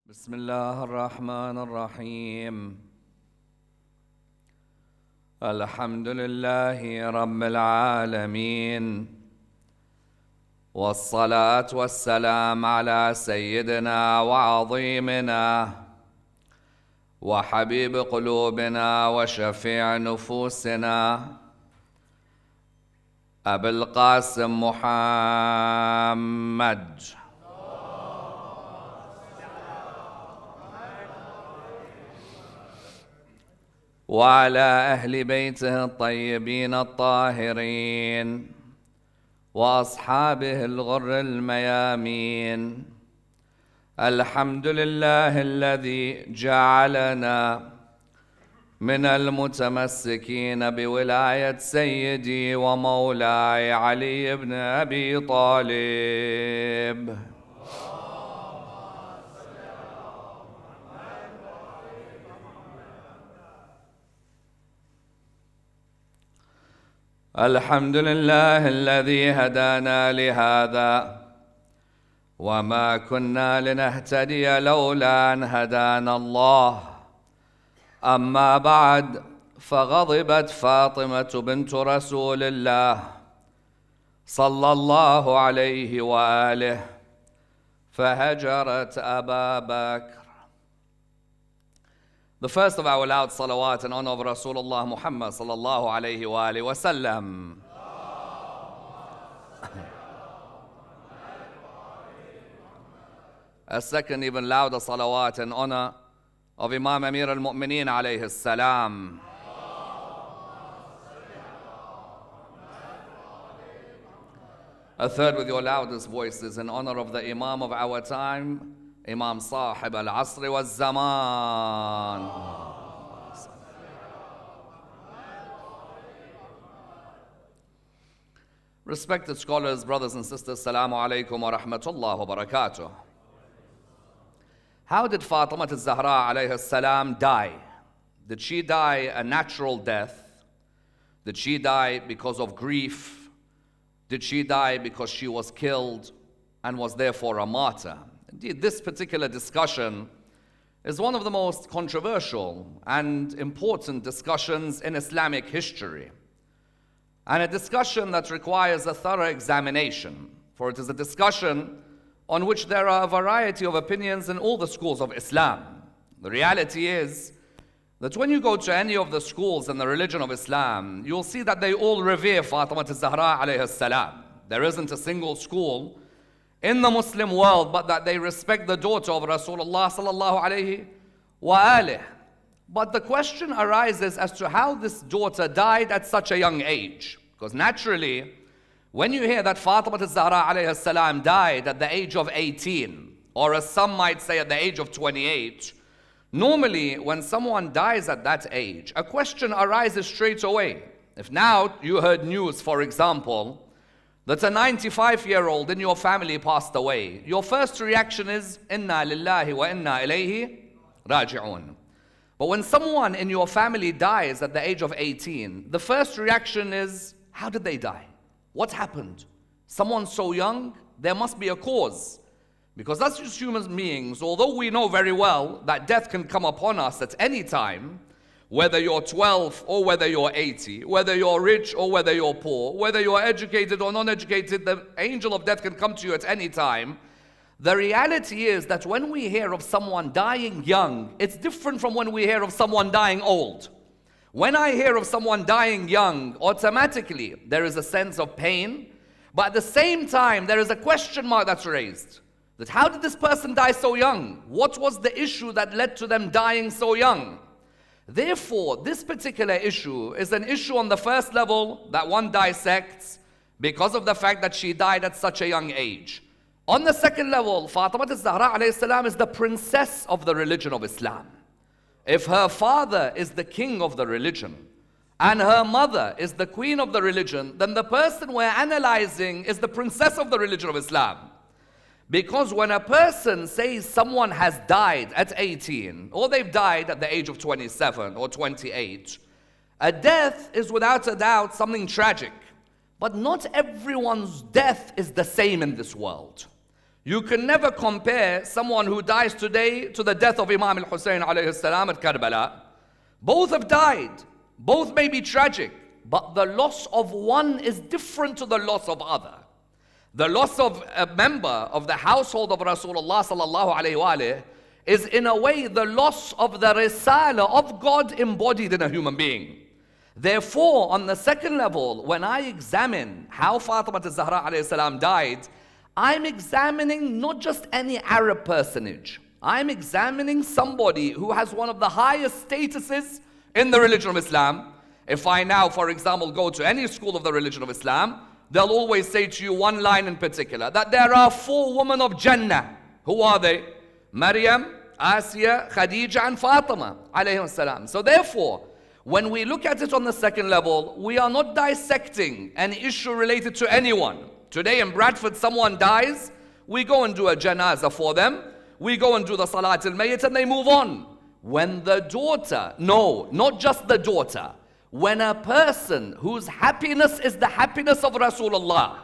بسم الله الرحمن الرحيم. الحمد لله رب العالمين، والصلاة والسلام على سيدنا وعظيمنا وحبيب قلوبنا وشفيع نفوسنا أبي القاسم محمد وعلى أهل بيته الطيبين الطاهرين وأصحابه الغر الميامين. الحمد لله الذي جعلنا من المتمسكين بولاية سيدي ومولاي علي بن أبي طالب. الحمد لله الذي هدانا لهذا وما كنا لنهتدي لولا أن هدانا الله. أما بعد، فغضبت فاطمة بنت رسول الله صلى الله عليه وآله فهجرت أبا بكر. The first of our loud salawat in honor of Rasulullah Muhammad sallallahu alayhi wa alihi wa sallam. A second even louder salawat in honor of Imam Amir al-Mu'mineen alayhi salam. A third with your loudest voices in honor of the Imam of our time, Imam Sahib al-Asr wal-Zaman. Respected scholars, brothers and sisters, Assalamu alaikum wa rahmatullah wa barakatuh. How did Fatima Zahra alayhi salam die? Did she die a natural death? Did she die because of grief? Did she die because she was killed and was therefore a martyr? Indeed, this particular discussion is one of the most controversial and important discussions in Islamic history, and a discussion that requires a thorough examination, for it is a discussion on which there are a variety of opinions in all the schools of Islam. The reality is that when you go to any of the schools in the religion of Islam, you'll see that they all revere Fatima Zahra alayhi salam. There isn't a single school in the Muslim world but that they respect the daughter of Rasulullah sallallahu alayhi wa alih. But the question arises as to how this daughter died at such a young age. Because naturally, when you hear that Fatima Zahra alayhi salam died at the age of 18, or as some might say at the age of 28, normally when someone dies at that age, a question arises straight away. If now you heard news, for example, that a 95-year-old in your family passed away, your first reaction is, Inna lillahi wa inna ilayhi raji'un. But when someone in your family dies at the age of 18, the first reaction is, how did they die? What happened? Someone so young, there must be a cause. Because as just human beings, although we know very well that death can come upon us at any time, whether you're 12 or whether you're 80, whether you're rich or whether you're poor, whether you're educated or non-educated, the angel of death can come to you at any time. The reality is that when we hear of someone dying young, it's different from when we hear of someone dying old. When I hear of someone dying young, automatically there is a sense of pain, but at the same time there is a question mark that's raised. That how did this person die so young? What was the issue that led to them dying so young? Therefore, this particular issue is an issue on the first level that one dissects because of the fact that she died at such a young age. On the second level, Fatima Zahra alayhi salam is the princess of the religion of Islam. If her father is the king of the religion and her mother is the queen of the religion, then the person we're analyzing is the princess of the religion of Islam. Because when a person says someone has died at 18, or they've died at the age of 27 or 28, a death is without a doubt something tragic. But not everyone's death is the same in this world. You can never compare someone who dies today to the death of Imam al-Hussein alayhi salam at Karbala. Both have died. Both may be tragic, but the loss of one is different to the loss of other. The loss of a member of the household of Rasulullah sallallahu alayhi wa is in a way the loss of the risala of God embodied in a human being. Therefore, on the second level, when I examine how Fatima Zahra alayhi salam died, I'm examining not just any Arab personage. I'm examining somebody who has one of the highest statuses in the religion of Islam. If I now, for example, go to any school of the religion of Islam, they'll always say to you one line in particular, that there are 4 women of Jannah. Who are they? Maryam, Asiya, Khadija, and Fatima alayhi salam. So therefore, when we look at it on the second level, we are not dissecting an issue related to anyone. Today in Bradford, someone dies, we go and do a janazah for them, we go and do the salat al-mayyit, and they move on. When the daughter, no, not just the daughter, when a person whose happiness is the happiness of Rasulullah,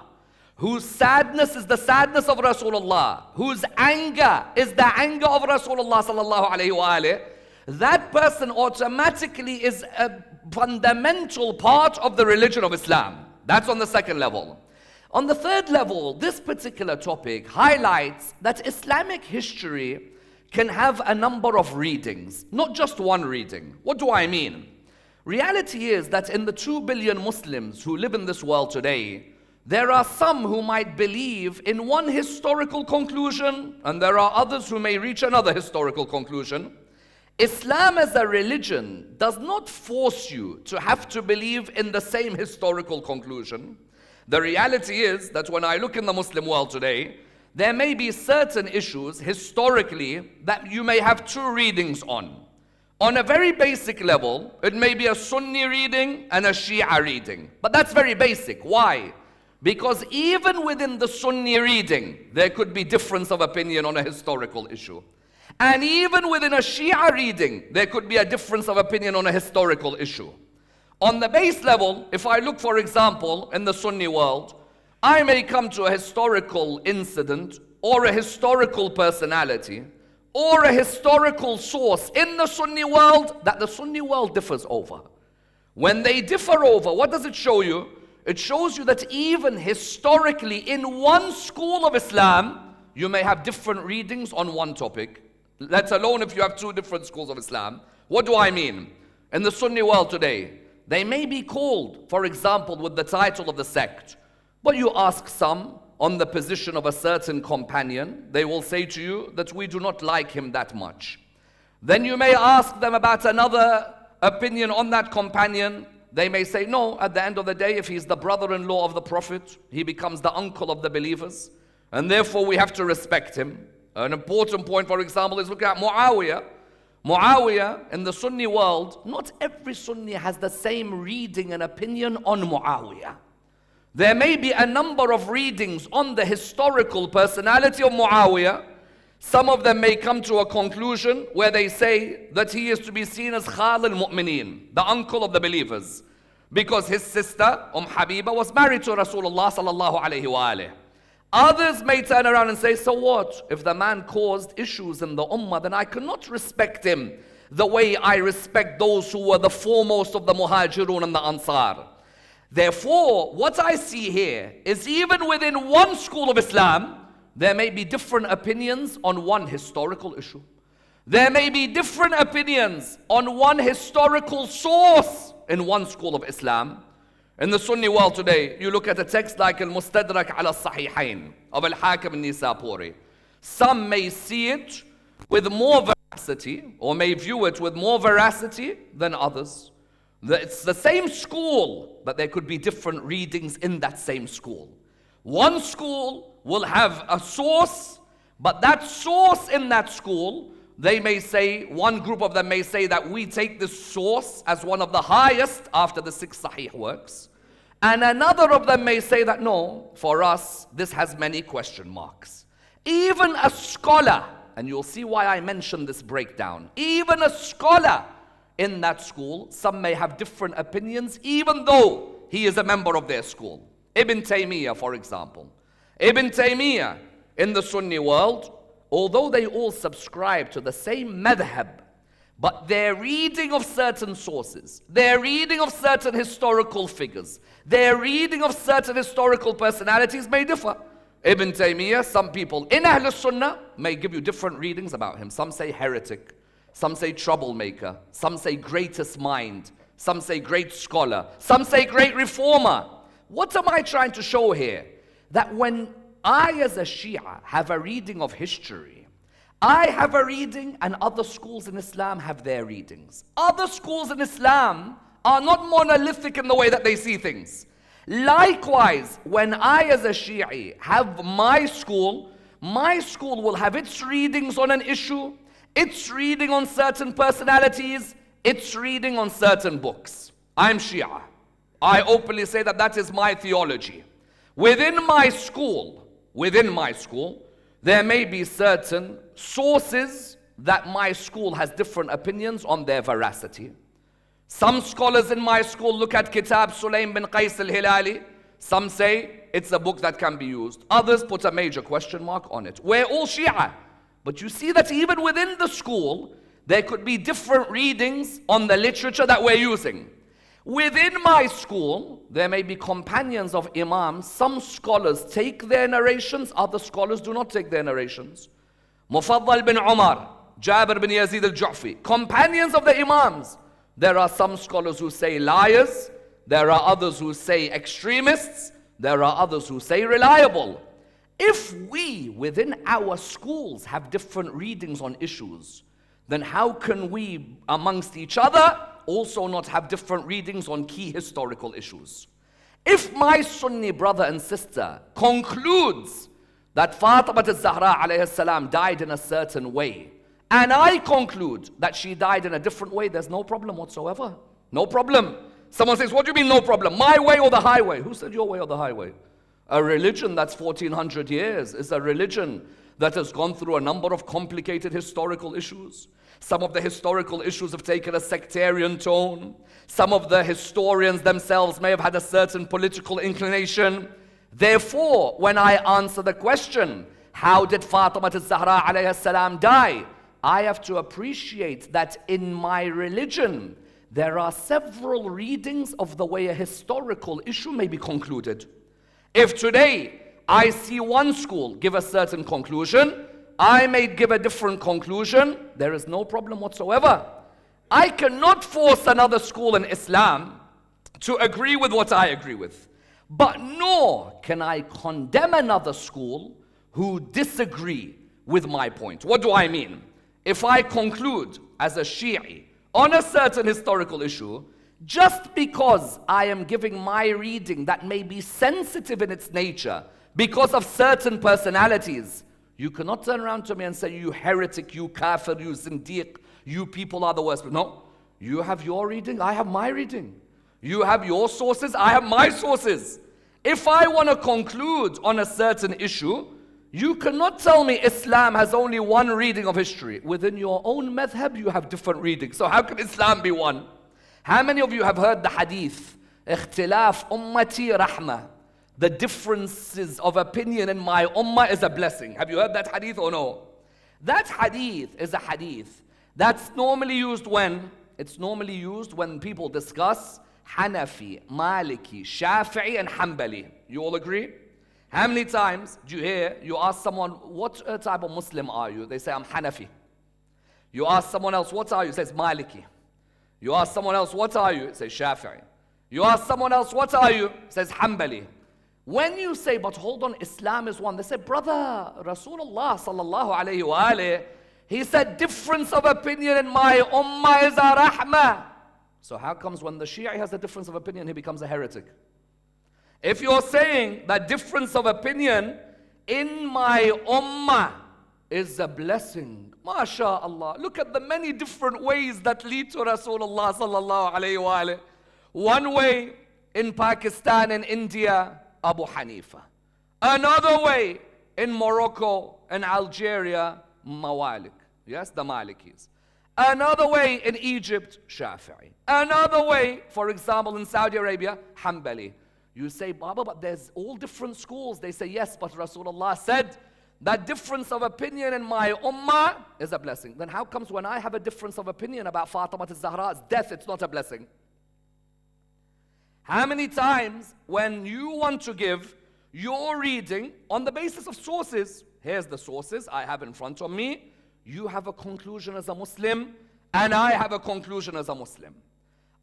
whose sadness is the sadness of Rasulullah, whose anger is the anger of Rasulullah sallallahu alayhi wa alayhi, that person automatically is a fundamental part of the religion of Islam. That's on the second level. On the third level, this particular topic highlights that Islamic history can have a number of readings, not just one reading. What do I mean? Reality is that in the 2 billion Muslims who live in this world today, there are some who might believe in one historical conclusion, and there are others who may reach another historical conclusion. Islam as a religion does not force you to have to believe in the same historical conclusion. The reality is that when I look in the Muslim world today, there may be certain issues historically that you may have 2 readings on. On a very basic level, it may be a Sunni reading and a Shia reading. But that's very basic. Why? Because even within the Sunni reading, there could be difference of opinion on a historical issue. And even within a Shia reading, there could be a difference of opinion on a historical issue. On the base level, if I look, for example, in the Sunni world, I may come to a historical incident or a historical personality or a historical source in the Sunni world that the Sunni world differs over. When they differ over, what does it show you? It shows you that even historically in one school of Islam, you may have different readings on one topic, let alone if you have 2 different schools of Islam. What do I mean? In the Sunni world today, they may be called, for example, with the title of the sect, but you ask some on the position of a certain companion, they will say to you that we do not like him that much. Then you may ask them about another opinion on that companion. They may say, no, at the end of the day, if he's the brother-in-law of the Prophet, he becomes the uncle of the believers, and therefore we have to respect him. An important point, for example, is look at Muawiyah. Muawiyah, in the Sunni world, not every Sunni has the same reading and opinion on Muawiyah. There may be a number of readings on the historical personality of Muawiyah. Some of them may come to a conclusion where they say that he is to be seen as Khal al-Mu'mineen, the uncle of the believers, because his sister, Habiba, was married to Rasulullah sallallahu alayhi wa alayhi. Others may turn around and say, so what? If the man caused issues in the ummah, then I cannot respect him the way I respect those who were the foremost of the Muhajirun and the Ansar. Therefore, what I see here is even within one school of Islam, there may be different opinions on one historical issue. There may be different opinions on one historical source in one school of Islam. In the Sunni world today, you look at a text like Al-Mustadrak ala Sahihain of Al-Hakim al-Nisapuri. Some may see it with more veracity or may view it with more veracity than others. It's the same school, but there could be different readings in that same school. One school will have a source, but that source in that school, they may say, one group of them may say that we take this source as one of the highest after the 6 Sahih works. And another of them may say that no, for us, this has many question marks. Even a scholar, and you'll see why I mentioned this breakdown, even a scholar in that school, some may have different opinions, even though he is a member of their school. Ibn Taymiyyah, for example. Ibn Taymiyyah in the Sunni world, although they all subscribe to the same madhab, but their reading of certain sources, their reading of certain historical figures, their reading of certain historical personalities may differ. Ibn Taymiyyah, some people in Ahl Sunnah may give you different readings about him. Some say heretic, some say troublemaker, some say greatest mind, some say great scholar, some say great reformer. What am I trying to show here? That when I as a Shia have a reading of history, I have a reading and other schools in Islam have their readings. Other schools in Islam are not monolithic in the way that they see things. Likewise, when I as a Shi'i have my school will have its readings on an issue, its reading on certain personalities, its reading on certain books. I'm Shia. I openly say that that is my theology. Within my school, there may be certain sources that my school has different opinions on their veracity. Some scholars in my school look at Kitab Sulaym bin Qais al-Hilali. Some say it's a book that can be used. Others put a major question mark on it. We're all Shia. But you see that even within the school, there could be different readings on the literature that we're using. Within my school, there may be companions of Imams. Some scholars take their narrations, other scholars do not take their narrations. Mufaddal bin Umar, Jabir bin Yazid al-Ju'fi, companions of the Imams. There are some scholars who say liars, there are others who say extremists, there are others who say reliable. If we, within our schools, have different readings on issues, then how can we, amongst each other, also not have different readings on key historical issues? If my Sunni brother and sister concludes that Fatima Zahra alayhi salam died in a certain way, and I conclude that she died in a different way, there's no problem whatsoever. No problem. Someone says, what do you mean no problem? My way or the highway? Who said your way or the highway? A religion that's 1400 years is a religion that has gone through a number of complicated historical issues. Some of the historical issues have taken a sectarian tone. Some of the historians themselves may have had a certain political inclination. Therefore, when I answer the question, how did Fatima Zahra alayhi salam die? I have to appreciate that in my religion, there are several readings of the way a historical issue may be concluded. If today I see one school give a certain conclusion, I may give a different conclusion, there is no problem whatsoever. I cannot force another school in Islam to agree with what I agree with. But nor can I condemn another school who disagree with my point. What do I mean? If I conclude as a Shi'i on a certain historical issue, just because I am giving my reading that may be sensitive in its nature because of certain personalities, you cannot turn around to me and say, you heretic, you kafir, you zindiq, you people are the worst. No, you have your reading, I have my reading. You have your sources, I have my sources. If I want to conclude on a certain issue, you cannot tell me Islam has only one reading of history. Within your own madhab, you have different readings. So how can Islam be one? How many of you have heard the hadith? اختلاف أمتي رحمة. The differences of opinion in my ummah is a blessing. Have you heard that hadith or no? That hadith is a hadith that's normally used when? It's normally used when people discuss Hanafi, Maliki, Shafi'i and Hanbali. You all agree? How many times do you hear, you ask someone, what type of Muslim are you? They say, I'm Hanafi. You ask someone else, what are you? He says, Maliki. You ask someone else, what are you? It says, Shafi'i. You ask someone else, what are you? It says, Hanbali. When you say, but hold on, Islam is one, they say, brother, Rasulullah sallallahu alayhi wa alayhi, he said, difference of opinion in my ummah is a rahmah. So how comes when the Shia has a difference of opinion, he becomes a heretic? If you're saying that difference of opinion in my ummah is a blessing, MashaAllah, look at the many different ways that lead to Rasulullah sallallahu alayhi wa alayhi. One way in Pakistan and India, Abu Hanifa. Another way in Morocco and Algeria, Mawalik. Yes, the Malikis. Another way in Egypt, Shafi'i. Another way, for example, in Saudi Arabia, Hanbali. You say, Baba, but there's all different schools. They say, yes, but Rasulullah said that difference of opinion in my ummah is a blessing. Then how comes when I have a difference of opinion about Fatima Zahra's death, it's not a blessing? How many times when you want to give your reading on the basis of sources, here's the sources I have in front of me, you have a conclusion as a Muslim, and I have a conclusion as a Muslim.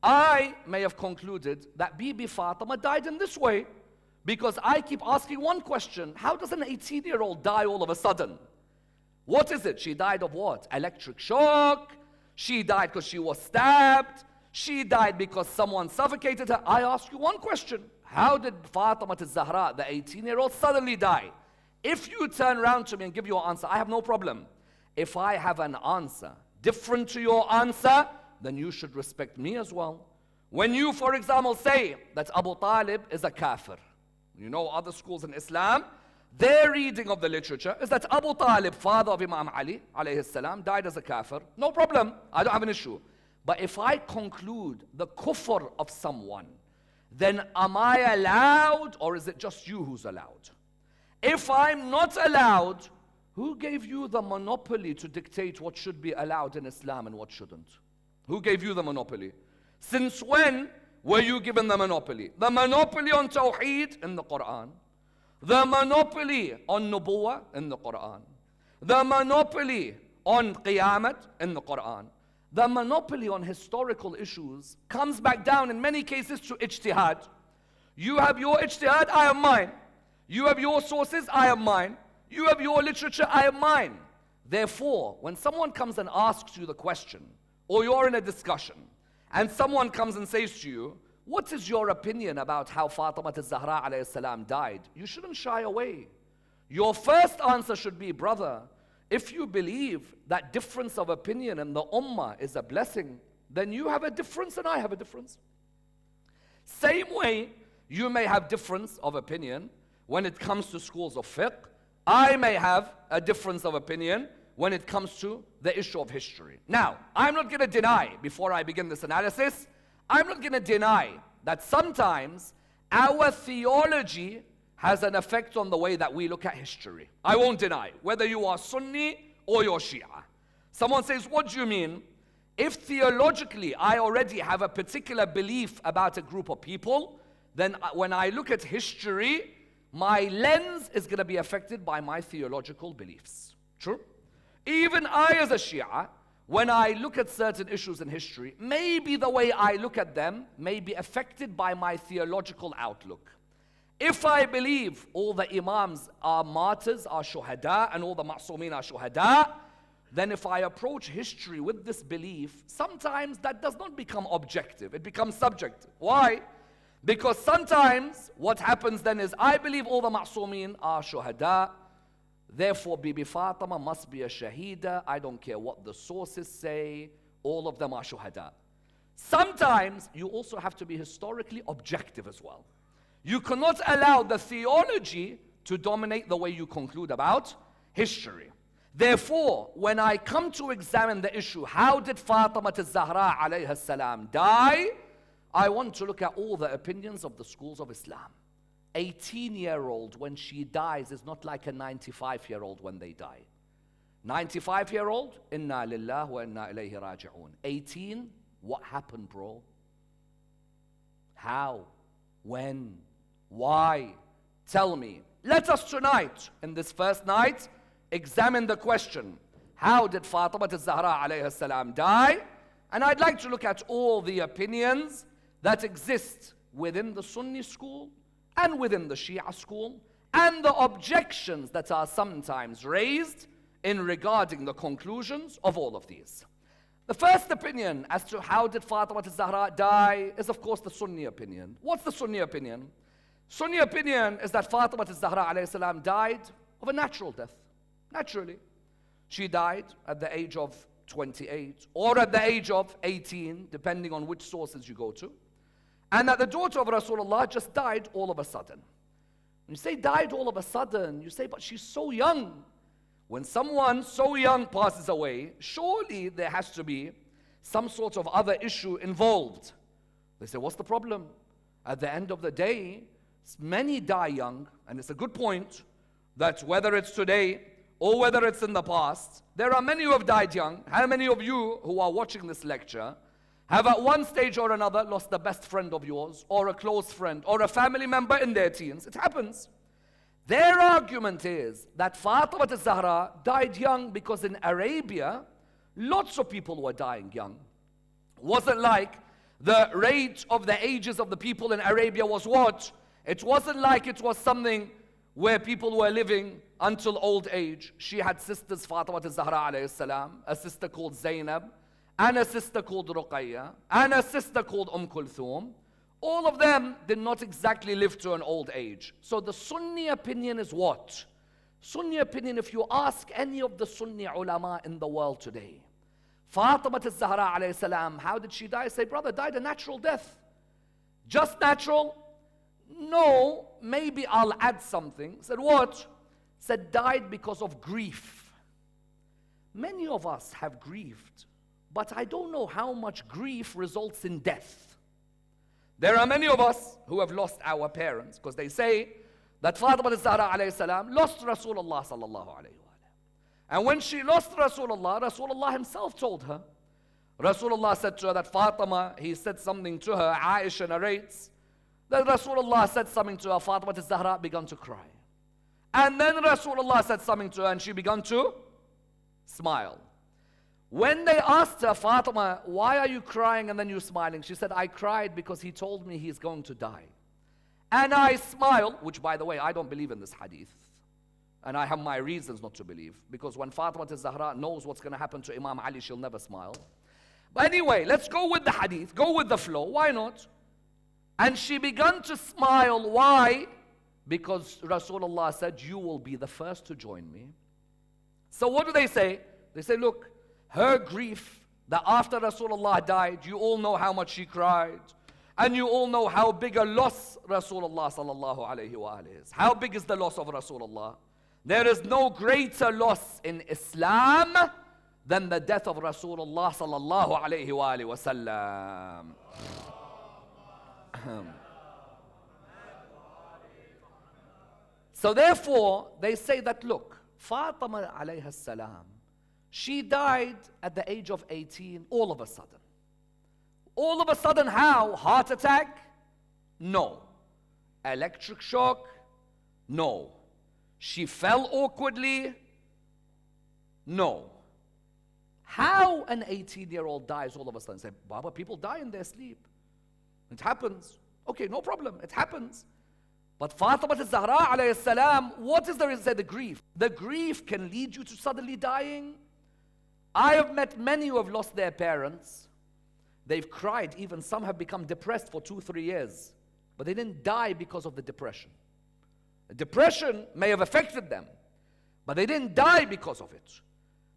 I may have concluded that Bibi Fatima died in this way because I keep asking one question: how does an 18-year-old die all of a sudden? What is it? She died of what? Electric shock? She died because she was stabbed? She died because someone suffocated her? I ask you one question: how did Fatima Zahra, the 18-year-old, suddenly die? If you turn around to me and give your answer, I have no problem. If I have an answer different to your answer, then you should respect me as well. When you, for example, say that Abu Talib is a kafir, you know other schools in Islam, their reading of the literature is that Abu Talib, father of Imam Ali, alayhi salam, died as a kafir. No problem, I don't have an issue. But if I conclude the kufr of someone, then am I allowed, or is it just you who's allowed? If I'm not allowed, who gave you the monopoly to dictate what should be allowed in Islam and what shouldn't? Who gave you the monopoly? Since when were you given the monopoly? The monopoly on Tawheed in the Quran. The monopoly on Nubuwah in the Quran. The monopoly on Qiyamah in the Quran. The monopoly on historical issues comes back down in many cases to ijtihad. You have your ijtihad, I have mine. You have your sources, I have mine. You have your literature, I have mine. Therefore, when someone comes and asks you the question, or you're in a discussion, and someone comes and says to you, what is your opinion about how Fatima Zahra alayhi salam died? You shouldn't shy away. Your first answer should be, brother, if you believe that difference of opinion in the ummah is a blessing, then you have a difference and I have a difference. Same way, you may have difference of opinion when it comes to schools of fiqh. I may have a difference of opinion when it comes to the issue of history. Now, I'm not going to deny, before I begin this analysis, I'm not going to deny that sometimes our theology has an effect on the way that we look at history. I won't deny, whether you are Sunni or you're Shia. Someone says, what do you mean? If theologically I already have a particular belief about a group of people, then when I look at history, my lens is going to be affected by my theological beliefs. True? Even I as a Shia, when I look at certain issues in history, maybe the way I look at them may be affected by my theological outlook. If I believe all the Imams are martyrs, are shuhada, and all the ma'sumin are shuhada, then if I approach history with this belief, sometimes that does not become objective, it becomes subjective. Why? Because sometimes what happens then is, I believe all the ma'sumin are shuhada, therefore Bibi Fatima must be a shahida, I don't care what the sources say, all of them are shuhada. Sometimes you also have to be historically objective as well. You cannot allow the theology to dominate the way you conclude about history. Therefore, when I come to examine the issue, how did Fatima Zahra alayha salam die? I want to look at all the opinions of the schools of Islam. 18-year-old when she dies is not like a 95-year-old when they die. 95-year-old, inna lillah wa inna ilayhi raji'un. 18, what happened, bro? How? When? Why? Tell me. Let us tonight, in this first night, examine the question, how did Fatima Zahra alayha salam die? And I'd like to look at all the opinions that exist within the Sunni school and within the Shia school, and the objections that are sometimes raised in regarding the conclusions of all of these. The first opinion as to how did Fatima Zahra die is, of course, the Sunni opinion. What's the Sunni opinion? Sunni opinion is that Fatima Zahra alayhi salam died of a natural death. Naturally. She died at the age of 28 or at the age of 18, depending on which sources you go to. And that the daughter of Rasulullah just died all of a sudden. When you say died all of a sudden, you say, but she's so young. When someone so young passes away, surely there has to be some sort of other issue involved. They say, what's the problem? At the end of the day, many die young, and it's a good point. that whether it's today or whether it's in the past, there are many who have died young. How many of you who are watching this lecture have at one stage or another lost the best friend of yours, or a close friend, or a family member in their teens? It happens. Their argument is that Fatima Zahra died young because in Arabia, lots of people were dying young. Wasn't like the rate of the ages of the people in Arabia was what? It wasn't like it was something where people were living until old age. She had sisters, Fatima Zahra alayhi salam, a sister called Zainab, and a sister called Ruqayya, and a sister called Kulthum. All of them did not exactly live to an old age. So the Sunni opinion is what? Sunni opinion, if you ask any of the Sunni ulama in the world today, Fatima Zahra alayhi salam, how did she die? Say, brother, died a natural death. Just natural? No, maybe I'll add something. Said what? Said died because of grief. Many of us have grieved, but I don't know how much grief results in death. There are many of us who have lost our parents because they say that Fatima Zahra alayhi salam lost Rasulullah sallallahu alayhi wa. And when she lost Rasulullah, Rasulullah himself told her. Rasulullah said to her that Fatima, he said something to her. Aisha narrates that Rasulullah said something to her. Fatima Zahra began to cry. And then Rasulullah said something to her and she began to smile. When they asked her, Fatima, why are you crying and then you're smiling? She said, I cried because he told me he's going to die. And I smiled, which by the way, I don't believe in this hadith. And I have my reasons not to believe. Because when Fatima Zahra knows what's going to happen to Imam Ali, she'll never smile. But anyway, let's go with the hadith. Go with the flow. Why not? And she began to smile. Why? Because Rasulullah said, you will be the first to join me. So what do they say? They say, look, her grief, that after Rasulullah died, you all know how much she cried. And you all know how big a loss Rasulullah sallallahu alayhi wa is. How big is the loss of Rasulullah? There is no greater loss in Islam than the death of Rasulullah sallallahu alayhi wa sallam. So therefore, they say that, look, Fatima alayha salam, she died at the age of 18 all of a sudden. All of a sudden, how? Heart attack? No. Electric shock? No. She fell awkwardly? No. How an 18-year-old dies all of a sudden? Say, Baba, people die in their sleep. It happens. Okay, no problem. It happens. But Fatima Zahra alayhi salam, what is the reason? Say the grief. The grief can lead you to suddenly dying. I have met many who have lost their parents. They've cried, even some have become depressed for 2-3 years. But they didn't die because of the depression. The depression may have affected them, but they didn't die because of it.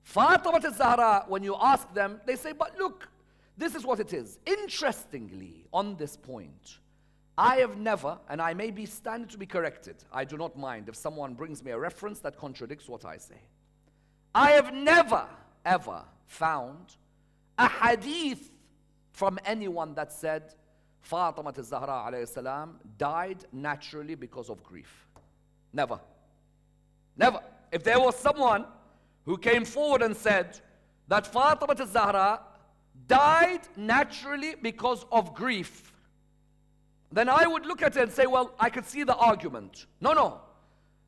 Fatima Zahra, when you ask them, they say, but look, this is what it is. Interestingly, on this point, I have never, and I may be standing to be corrected, I do not mind if someone brings me a reference that contradicts what I say. I have never, ever found a hadith from anyone that said Fatima Zahra alayhi salam died naturally because of grief. Never. Never. If there was someone who came forward and said that Fatima Zahra died naturally because of grief, then I would look at it and say, well, I could see the argument. No.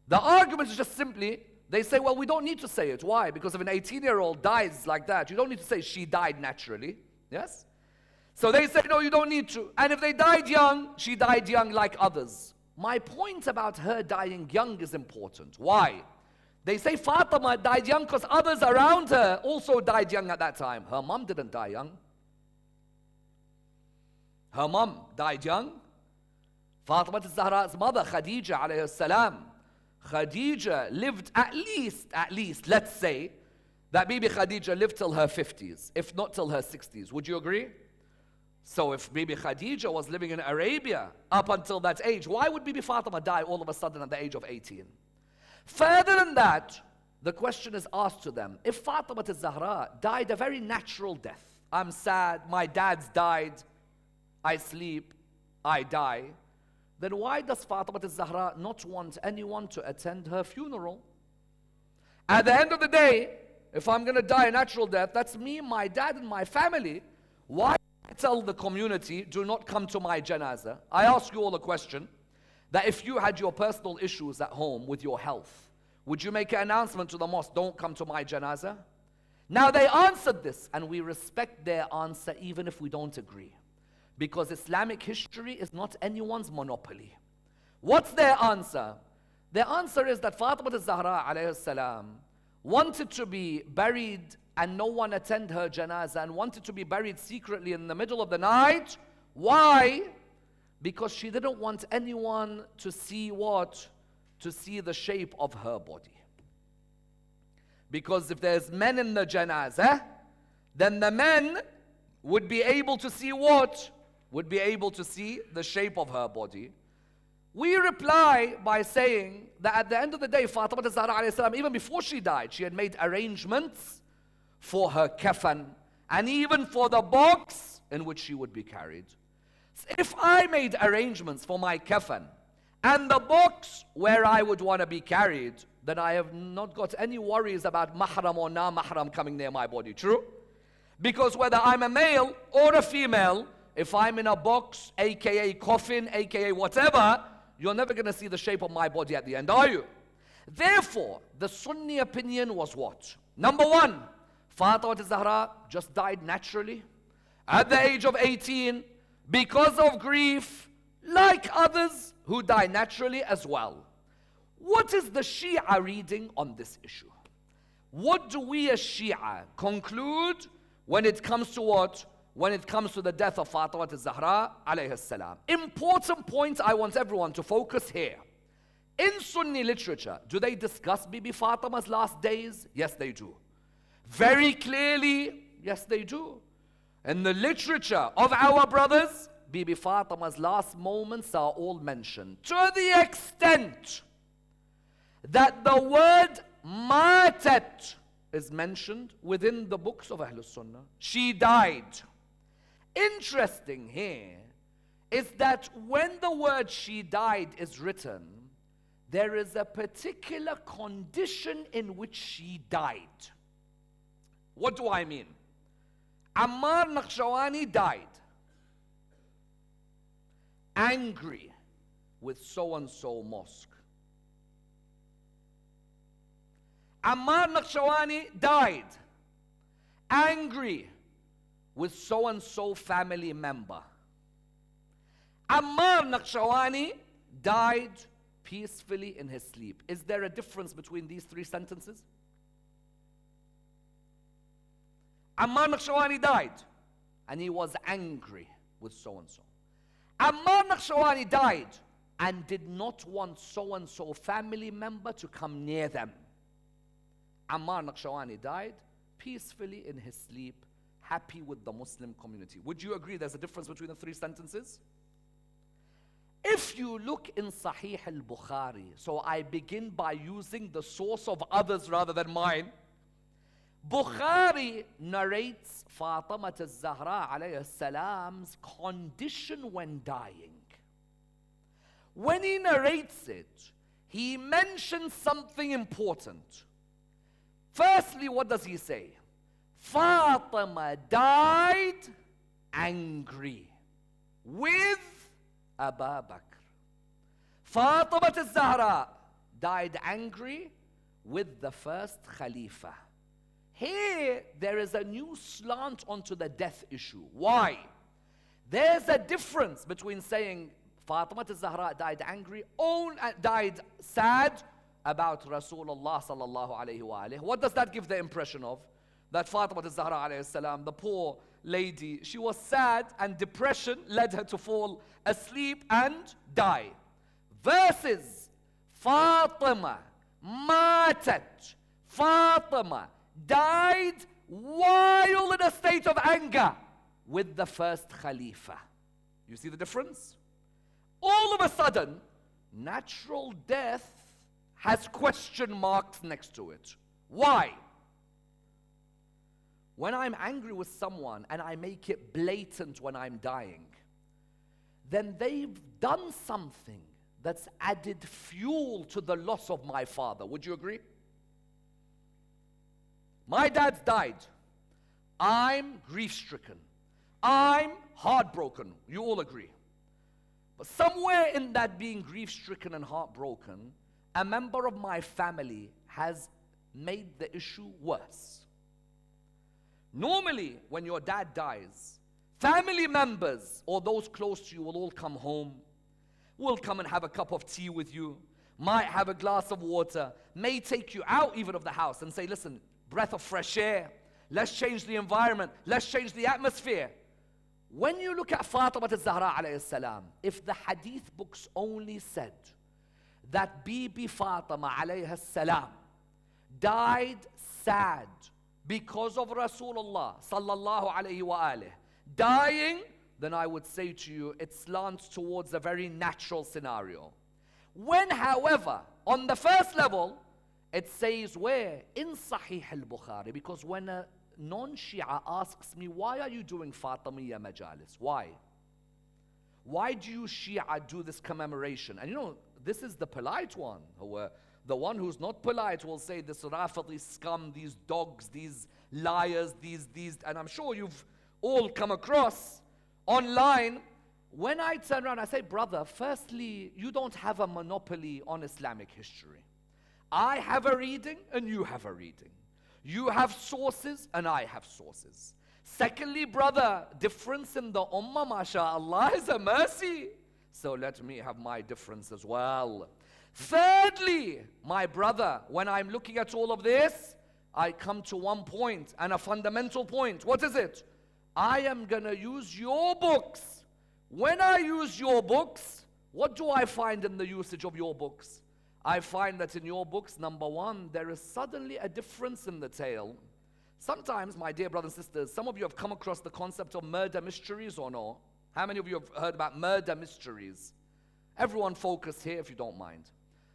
The argument is just simply, they say, well, we don't need to say it. Why? Because if an 18-year-old dies like that, you don't need to say she died naturally. Yes? So they say, no, you don't need to. And if they died young, she died young like others. My point about her dying young is important. Why? They say Fatima died young because others around her also died young at that time. Her mom didn't die young. Her mom died young. Fatima Zahra's mother, Khadija alayhi salam. Khadija lived at least, let's say, that Bibi Khadija lived till her 50s, if not till her 60s. Would you agree? So if Bibi Khadija was living in Arabia up until that age, why would Bibi Fatima die all of a sudden at the age of 18? Further than that, the question is asked to them, if Fatima Zahra died a very natural death, I'm sad, my dad's died, I sleep, I die, then why does Fatima Zahra not want anyone to attend her funeral? At the end of the day, if I'm going to die a natural death, that's me, my dad, and my family. Why tell the community, do not come to my janazah? I ask you all a question, that if you had your personal issues at home with your health, would you make an announcement to the mosque, don't come to my janazah? Now they answered this, and we respect their answer even if we don't agree. Because Islamic history is not anyone's monopoly. What's their answer? Their answer is that Fatima Zahra alayhi salam wanted to be buried and no one attend her janazah, and wanted to be buried secretly in the middle of the night. Why? Because she didn't want anyone to see what? To see the shape of her body. Because if there's men in the janazah, then the men would be able to see what? Would be able to see the shape of her body. We reply by saying that at the end of the day, Fatima Zahra alayhi salam, even before she died, she had made arrangements for her kafan and even for the box in which she would be carried. So if I made arrangements for my kafan and the box where I would want to be carried, then I have not got any worries about mahram or na-mahram coming near my body. True? Because whether I'm a male or a female, if I'm in a box, aka coffin, aka whatever, you're never going to see the shape of my body at the end, are you? Therefore, the Sunni opinion was what? Number one, Fatima Zahra just died naturally at the age of 18 because of grief, like others who die naturally as well. What is the Shia reading on this issue? What do we as Shia conclude when it comes to what? When it comes to the death of Fatima Zahra alayhi salam. Important point I want everyone to focus here. In Sunni literature, do they discuss Bibi Fatima's last days? Yes, they do. Very clearly, yes, they do. In the literature of our brothers, Bibi Fatima's last moments are all mentioned. To the extent that the word matat is mentioned within the books of Ahlul Sunnah. She died. Interesting here is that when the word she died is written, there is a particular condition in which she died. What do I mean? Ammar Nakshawani died angry with so-and-so mosque. Ammar Nakshawani died angry with so-and-so family member. Ammar Nakshawani died peacefully in his sleep. Is there a difference between these three sentences? Ammar Nakshawani died and he was angry with so-and-so. Ammar Nakshawani died and did not want so-and-so family member to come near them. Ammar Nakshawani died peacefully in his sleep, happy with the Muslim community. Would you agree there's a difference between the three sentences? If you look in Sahih al-Bukhari, so I begin by using the source of others rather than mine. Bukhari narrates Fatima Zahra alayhi salam's condition when dying. When he narrates it, he mentions something important. Firstly, what does he say? Fatima died angry with Abu Bakr. Fatima Zahra died angry with the first Khalifa. Here, there is a new slant onto the death issue. Why? There's a difference between saying Fatima Zahra died angry, died sad about Rasulullah sallallahu alayhi wa alayhi. What does that give the impression of? That Fatima Zahra alayhi salam, the poor lady, she was sad and depression led her to fall asleep and die. Versus Fatima matat. Fatima died while in a state of anger with the first Khalifa. You see the difference? All of a sudden, natural death has question marks next to it. Why? When I'm angry with someone and I make it blatant when I'm dying, then they've done something that's added fuel to the loss of my father. Would you agree? My dad's died. I'm grief-stricken. I'm heartbroken. You all agree. But somewhere in that being grief-stricken and heartbroken, a member of my family has made the issue worse. Normally, when your dad dies, family members or those close to you will all come home, will come and have a cup of tea with you, might have a glass of water, may take you out even of the house and say, listen, breath of fresh air, let's change the environment, let's change the atmosphere. When you look at Fatima Zahra alayhi salam, if the hadith books only said that Bibi Fatima alayhi salam died sad because of Rasulullah sallallahu alayhi wa alih dying, then I would say to you, it slants towards a very natural scenario. When, however, on the first level, it says where? In Sahih al-Bukhari, because when a non-Shia asks me, why are you doing Fatimiyah majalis? Why? Why do you Shia do this commemoration? And you know, this is the polite one. The one who's not polite will say this Rafidi scum, these dogs, these liars, these, and I'm sure you've all come across online. When I turn around, I say, brother, firstly, you don't have a monopoly on Islamic history. I have a reading and you have a reading. You have sources and I have sources. Secondly, brother, difference in the ummah, mashallah, is a mercy. So let me have my difference as well. Thirdly, my brother, when I'm looking at all of this, I come to one point and a fundamental point. What is it? I am going to use your books. When I use your books, what do I find in the usage of your books? I find that in your books, number one, there is suddenly a difference in the tale. Sometimes, my dear brothers and sisters, some of you have come across the concept of murder mysteries or no? How many of you have heard about murder mysteries? Everyone focus here if you don't mind.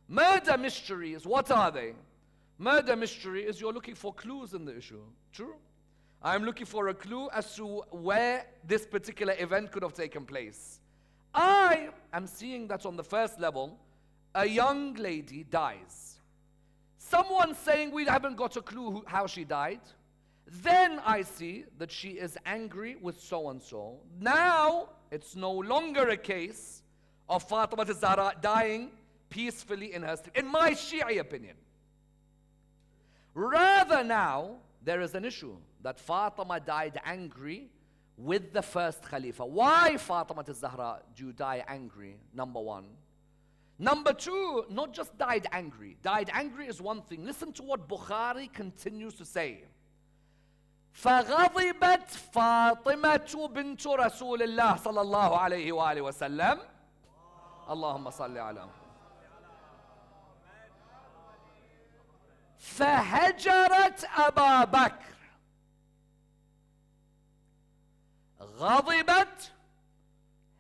Murder mysteries, what are they? Murder mystery is you're looking for clues in the issue. True? I'm looking for a clue as to where this particular event could have taken place. I am seeing that on the first level, a young lady dies. Someone saying we haven't got a clue how she died. Then I see that she is angry with so-and-so. Now, it's no longer a case of Fatima Zahra dying peacefully in her sleep, in my Shia opinion. Rather now, there is an issue that Fatima died angry with the first Khalifa. Why Fatima Zahra do you die angry? Number one. Number two, not just died angry. Died angry is one thing. Listen to what Bukhari continues to say. فغضبت فاطمة بنت رسول الله صلى الله عليه وآله وسلم اللهم صل على فهجرت أبا بكر غضبت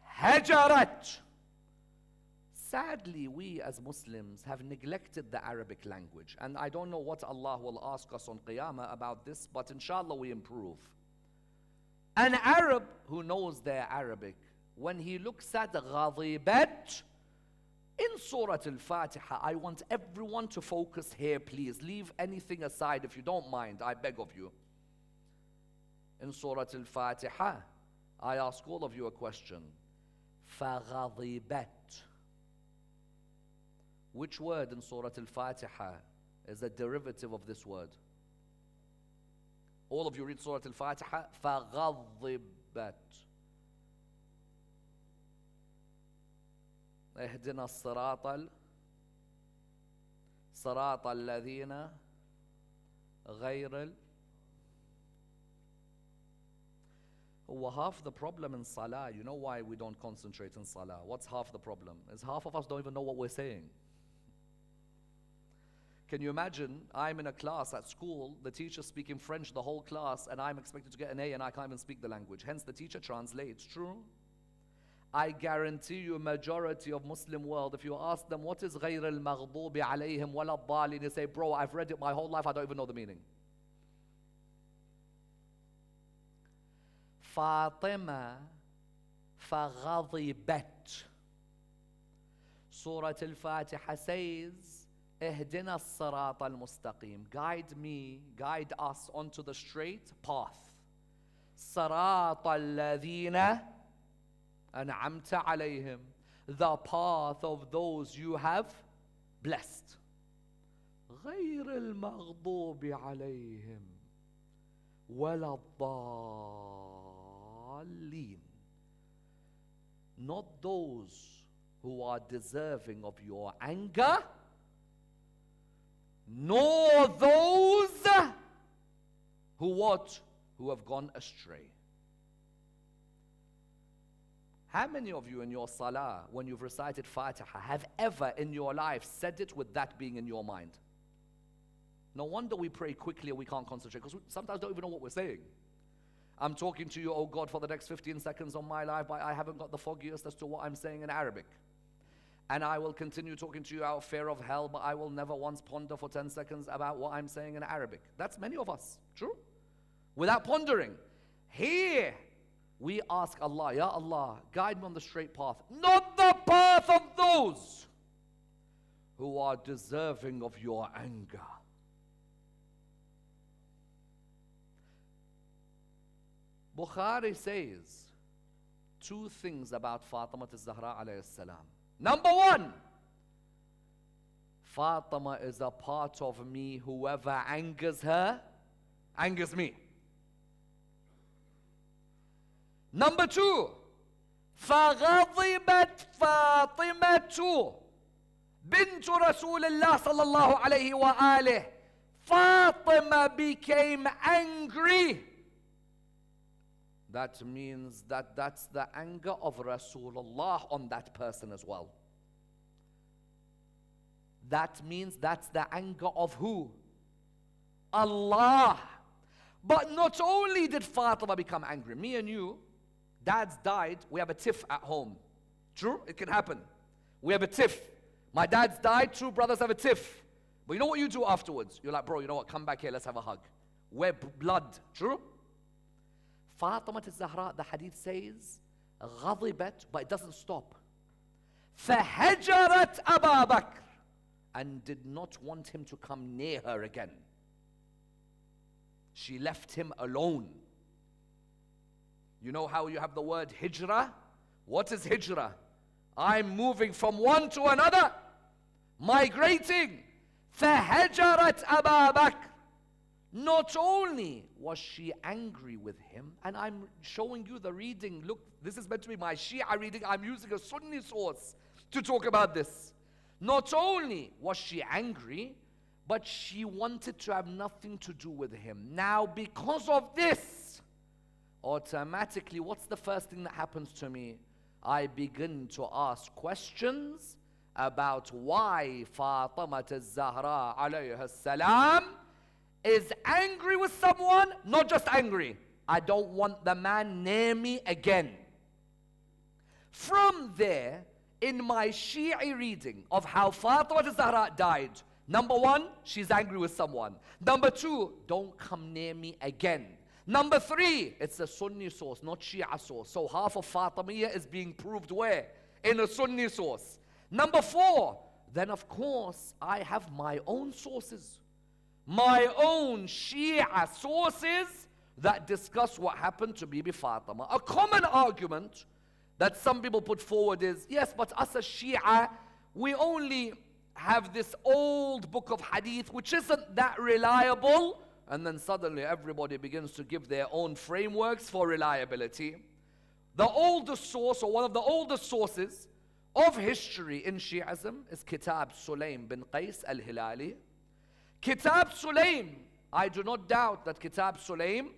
هجرت. Sadly, we as Muslims have neglected the Arabic language. And I don't know what Allah will ask us on Qiyamah about this, but inshallah we improve. An Arab who knows their Arabic, when he looks at غضبت in Surah Al-Fatiha, I want everyone to focus here, please. Leave anything aside if you don't mind, I beg of you. In Surah Al-Fatiha, I ask all of you a question. فغضبت. Which word in Surah Al-Fatiha is a derivative of this word? All of you read Surah Al-Fatiha. فَغَضِّبَتْ اهدنا صراط الذين غير Well, half the problem in Salah, you know why we don't concentrate in Salah? What's half the problem? Is half of us don't even know what we're saying. Can you imagine, I'm in a class at school, the teacher's speaking French the whole class, and I'm expected to get an A and I can't even speak the language. Hence the teacher translates, true? I guarantee you a majority of Muslim world, if you ask them, what is غَيْرَ الْمَغْضُوبِ عَلَيْهِمْ وَلَا الضَّالِينَ, they say, bro, I've read it my whole life, I don't even know the meaning. Fatima فغضبت. Surah Al-Fatiha says, اهدنا الصراط المستقيم. Guide me, guide us onto the straight path. صراط الذين أنعمت عليهم. The path of those you have blessed. غير المغضوب عليهم ولا الضالين. Not those who are deserving of your anger, nor those who what? Who have gone astray. How many of you in your salah, when you've recited Fatiha, have ever in your life said it with that being in your mind? No wonder we pray quickly and we can't concentrate, because we sometimes don't even know what we're saying. I'm talking to you, oh God, for the next 15 seconds of my life, but I haven't got the foggiest as to what I'm saying in Arabic. And I will continue talking to you out of fear of hell, but I will never once ponder for 10 seconds about what I'm saying in Arabic. That's many of us, true? Without pondering. Here, we ask Allah, Ya Allah, guide me on the straight path, not the path of those who are deserving of your anger. Bukhari says two things about Fatima Zahra alayhi salam. Number one, Fatima is a part of me. Whoever angers her, angers me. Number two, فغضبت فاطمة بنت رسول الله صلى الله عليه وآله. Fatima became angry. That means that that's the anger of Rasulullah on that person as well. That means that's the anger of who? Allah. But not only did Fatima become angry, me and you, dad's died, we have a tiff at home. True? It can happen. We have a tiff. My dad's died, two brothers have a tiff. But you know what you do afterwards? You're like, bro, you know what? Come back here, let's have a hug. We're blood. True? Fatima Zahra, the hadith says, غضبت, but it doesn't stop. فهجرت أبا بكر, and did not want him to come near her again. She left him alone. You know how you have the word hijrah? What is hijrah? I'm moving from one to another, migrating. فهجرت أبا بكر. Not only was she angry with him, and I'm showing you the reading. Look, this is meant to be my Shia reading. I'm using a Sunni source to talk about this. Not only was she angry, but she wanted to have nothing to do with him. Now, because of this, automatically, what's the first thing that happens to me? I begin to ask questions about why Fatima Zahra alayha salam is angry with someone, not just angry. I don't want the man near me again. From there, in my Shia reading of how Fatima Zahra died, number one, she's angry with someone. Number two, don't come near me again. Number three, it's a Sunni source, not Shia source. So half of Fatimiyah is being proved where? In a Sunni source. Number four, then of course, I have my own sources. My own Shia sources that discuss what happened to Bibi Fatima. A common argument that some people put forward is, yes, but us as Shia, we only have this old book of hadith which isn't that reliable, and then suddenly everybody begins to give their own frameworks for reliability. The oldest source, or one of the oldest sources of history in Shi'ism is Kitab Sulaym bin Qais al-Hilali. Kitab Sulaym, I do not doubt that Kitab Sulaym,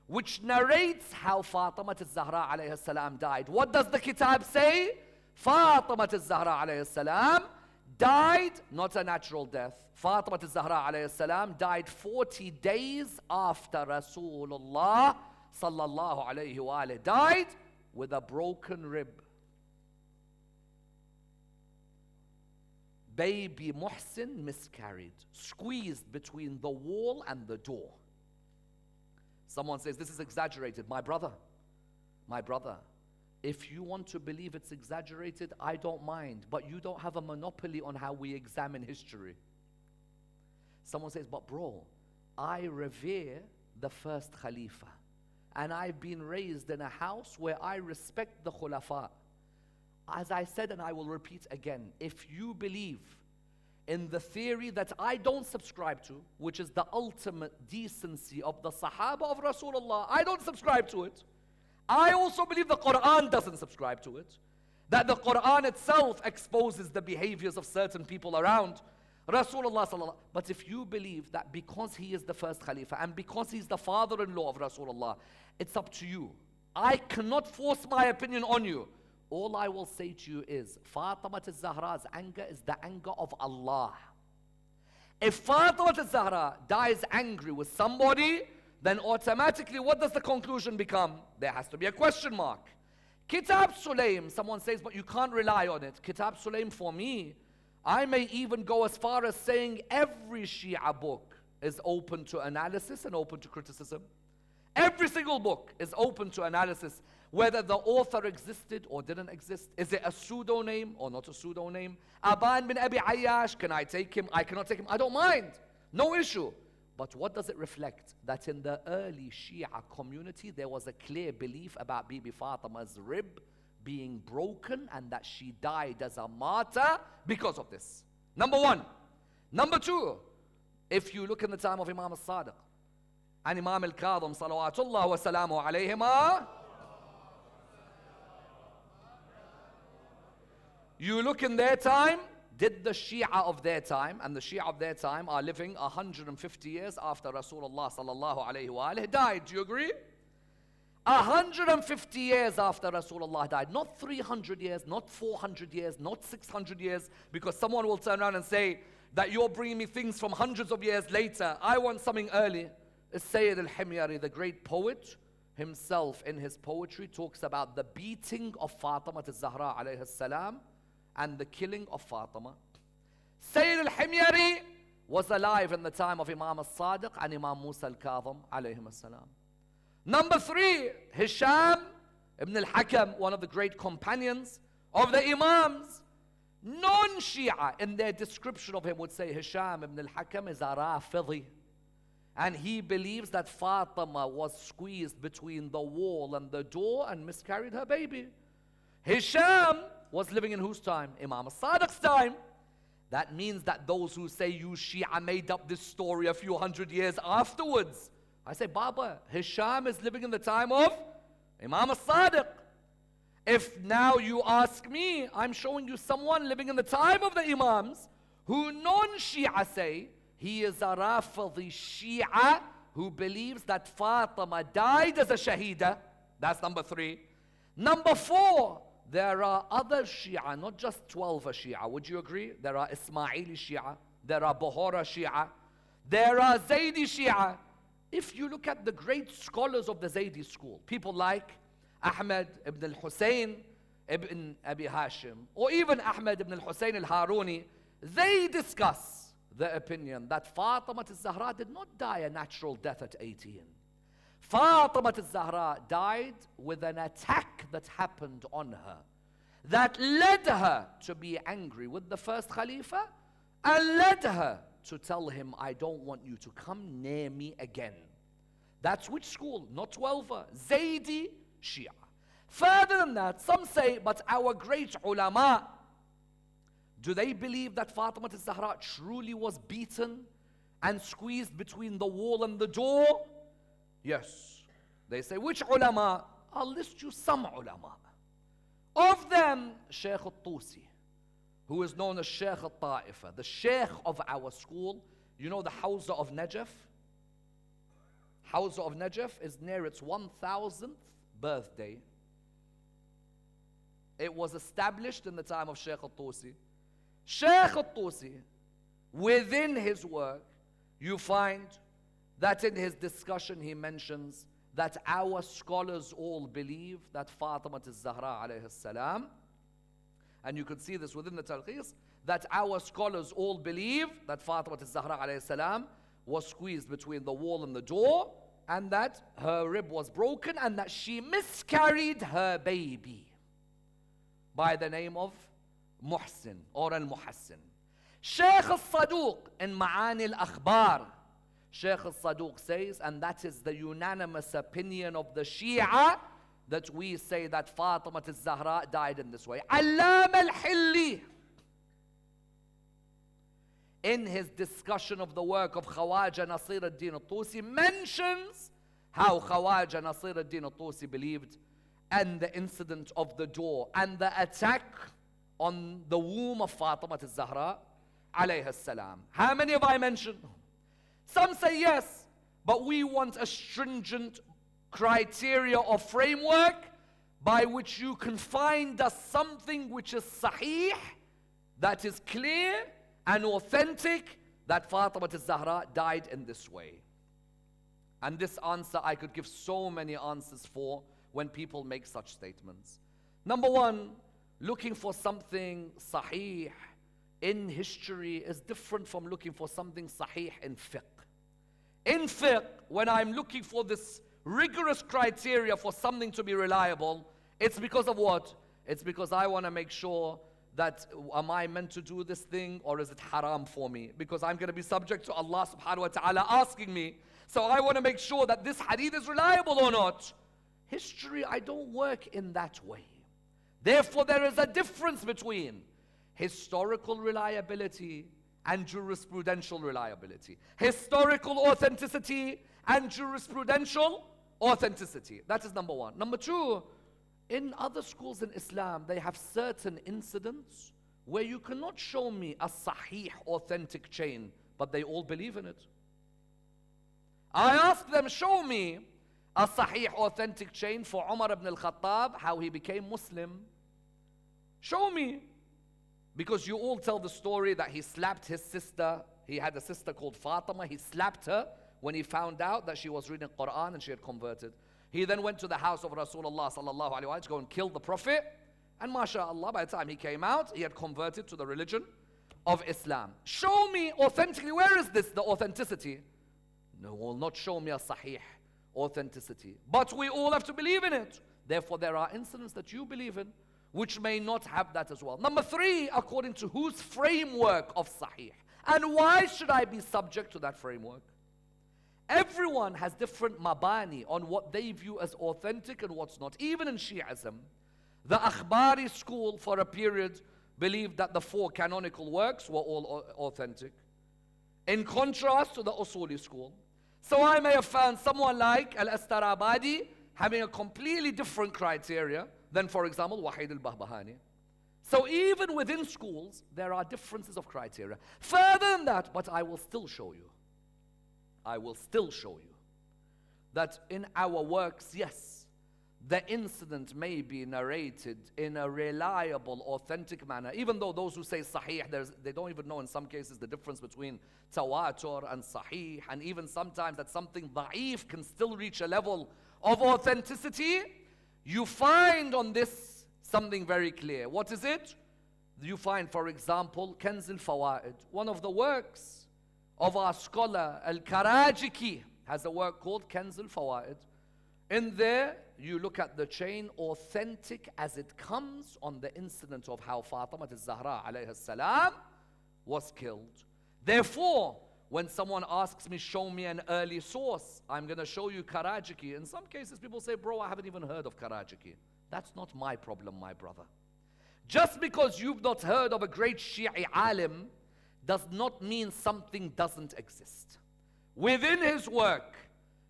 which narrates how Fatima Zahra alayhi salam died. What does the Kitab say? Fatima Zahra alayhi salam died, not a natural death. Fatima Zahra alayhi salam died 40 days after Rasulullah sallallahu alayhi wa alayhi died with a broken rib. Baby Muhsin miscarried, squeezed between the wall and the door. Someone says, this is exaggerated. My brother, If you want to believe it's exaggerated, I don't mind. But you don't have a monopoly on how we examine history. Someone says, but bro, I revere the first Khalifa. And I've been raised in a house where I respect the Khulafa. As I said, and I will repeat again, if you believe in the theory that I don't subscribe to, which is the ultimate decency of the Sahaba of Rasulullah, I don't subscribe to it. I also believe the Quran doesn't subscribe to it. That the Quran itself exposes the behaviors of certain people around Rasulullah sallallahu. But if you believe that because he is the first Khalifa and because he's the father-in-law of Rasulullah, it's up to you. I cannot force my opinion on you. All I will say to you is, Fatima Zahra's anger is the anger of Allah. If Fatima Zahra dies angry with somebody, then automatically what does the conclusion become? There has to be a question mark. Kitab Sulaim, someone says, but you can't rely on it. Kitab Sulaim, for me, I may even go as far as saying every Shia book is open to analysis and open to criticism. Every single book is open to analysis, whether the author existed or didn't exist. Is it a pseudonym or not a pseudonym? Aban bin Abi Ayyash, can I take him? I cannot take him. I don't mind. No issue. But what does it reflect? That in the early Shia community, there was a clear belief about Bibi Fatima's rib being broken and that she died as a martyr because of this. Number one. Number two, if you look in the time of Imam al-Sadiq and Imam al-Kadhim salawatullah wa salamu alayhima, you look in their time, did the Shia of their time, and the Shia of their time are living 150 years after Rasulullah sallallahu alayhi wa alayhi died. Do you agree? 150 years after Rasulullah died, not 300 years, not 400 years, not 600 years, because someone will turn around and say that you're bringing me things from hundreds of years later. I want something early. Sayyid al-Himyari, the great poet, himself in his poetry talks about the beating of Fatima Zahra alayhi salam and the killing of Fatima. Sayyid al-Himyari was alive in the time of Imam al-Sadiq and Imam Musa al-Kadhim alayhim salam. Number three, Hisham ibn al-Hakam, one of the great companions of the Imams. Non-Shia in their description of him would say Hisham ibn al-Hakam is a Rafidi. And he believes that Fatima was squeezed between the wall and the door and miscarried her baby. Hisham was living in whose time? Imam al-Sadiq's time. That means that those who say you Shia made up this story a few hundred years afterwards. I say, Baba, Hisham is living in the time of Imam al-Sadiq. If now you ask me, I'm showing you someone living in the time of the Imams who non-Shia say he is a Rafidi Shia who believes that Fatima died as a Shahida. That's number three. Number four, there are other Shia, not just 12 Shia. Would you agree? There are Ismaili Shia. There are Buhara Shia. There are Zaydi Shia. If you look at the great scholars of the Zaydi school, people like Ahmad ibn al-Hussein ibn Abi Hashim, or even Ahmad ibn al-Hussein al-Haruni, they discuss the opinion that Fatima Zahra did not die a natural death at 18. Fatima Zahra died with an attack that happened on her that led her to be angry with the first Khalifa and led her to tell him, I don't want you to come near me again. That's which school? Not 12. Zaydi Shia. Further than that, some say, but our great ulama, do they believe that Fatima Zahra truly was beaten and squeezed between the wall and the door? Yes. They say, which ulama? I'll list you some ulama. Of them, Shaykh al-Tusi, who is known as Shaykh al-Ta'ifa, the Shaykh of our school. You know the Hawza of Najaf? Hawza of Najaf is near its 1000th birthday. It was established in the time of Shaykh al-Tusi. Shaykh al-Tusi, within his work, you find that in his discussion he mentions that our scholars all believe that Fatima Zahra alayhi salam, and you could see this within the Talqis, that our scholars all believe that Fatima Zahra alayhi salam was squeezed between the wall and the door, and that her rib was broken, and that she miscarried her baby. by the name of Muhsin or Al-Muhassin. Shaykh al-Saduq in Ma'ani al-Akhbar, Shaykh al-Saduq says, and that is the unanimous opinion of the Shia, that we say that Fatima Zahra died in this way. Allam al-Hilli, in his discussion of the work of Khawaja Nasir al-Din al-Tusi, mentions how Khawaja Nasir al-Din al-Tusi believed, and the incident of the door and the attack on the womb of Fatima Zahra alayha salam. How many have I mentioned? Some say yes, but we want a stringent criteria or framework by which you can find us something which is sahih, that is clear and authentic, that Fatima Zahra died in this way. And this answer I could give so many answers for when people make such statements. Number one, looking for something sahih in history is different from looking for something sahih in fiqh. In fiqh, when I'm looking for this rigorous criteria for something to be reliable, it's because of what? It's because I want to make sure that, am I meant to do this thing or is it haram for me? Because I'm going to be subject to Allah subhanahu wa ta'ala asking me. So I want to make sure that this hadith is reliable or not. History, I don't work in that way. Therefore, there is a difference between historical reliability and jurisprudential reliability. Historical authenticity and jurisprudential authenticity. That is number one. Number two, in other schools in Islam, they have certain incidents where you cannot show me a sahih, authentic chain, but they all believe in it. I asked them, show me a sahih, authentic chain for Umar ibn al-Khattab, how he became Muslim. Show me. Because you all tell the story that he slapped his sister. He had a sister called Fatima. He slapped her when he found out that she was reading Quran and she had converted. He then went to the house of Rasulullah sallallahu alaihi wasallam to go and kill the Prophet. And mashallah, by the time he came out, he had converted to the religion of Islam. Show me authentically, where is this, the authenticity? No, will not show me a sahih authenticity. But we all have to believe in it. Therefore, there are incidents that you believe in which may not have that as well. Number three, according to whose framework of sahih? And why should I be subject to that framework? Everyone has different mabani on what they view as authentic and what's not. Even in Shi'ism, the Akhbari school for a period believed that the four canonical works were all authentic, in contrast to the Usuli school. So I may have found someone like Al-Astarabadi having a completely different criteria than, for example, Wahid al-Bahbahani. So even within schools, there are differences of criteria. Further than that, but I will still show you that in our works, yes, the incident may be narrated in a reliable, authentic manner, even though those who say sahih, they don't even know in some cases the difference between tawatur and sahih, and even sometimes that something da'if can still reach a level of authenticity. You find on this something very clear. What is it? You find, for example, Kanz al-Fawaid, one of the works of our scholar Al-Karajiki, has a work called Kanz al-Fawaid. In there, you look at the chain, authentic as it comes on the incident of how Fatima Zahra alayha salam was killed. Therefore, when someone asks me, show me an early source, I'm going to show you Karajiki. In some cases, people say, bro, I haven't even heard of Karajiki. That's not my problem, my brother. Just because you've not heard of a great Shi'i alim does not mean something doesn't exist. Within his work,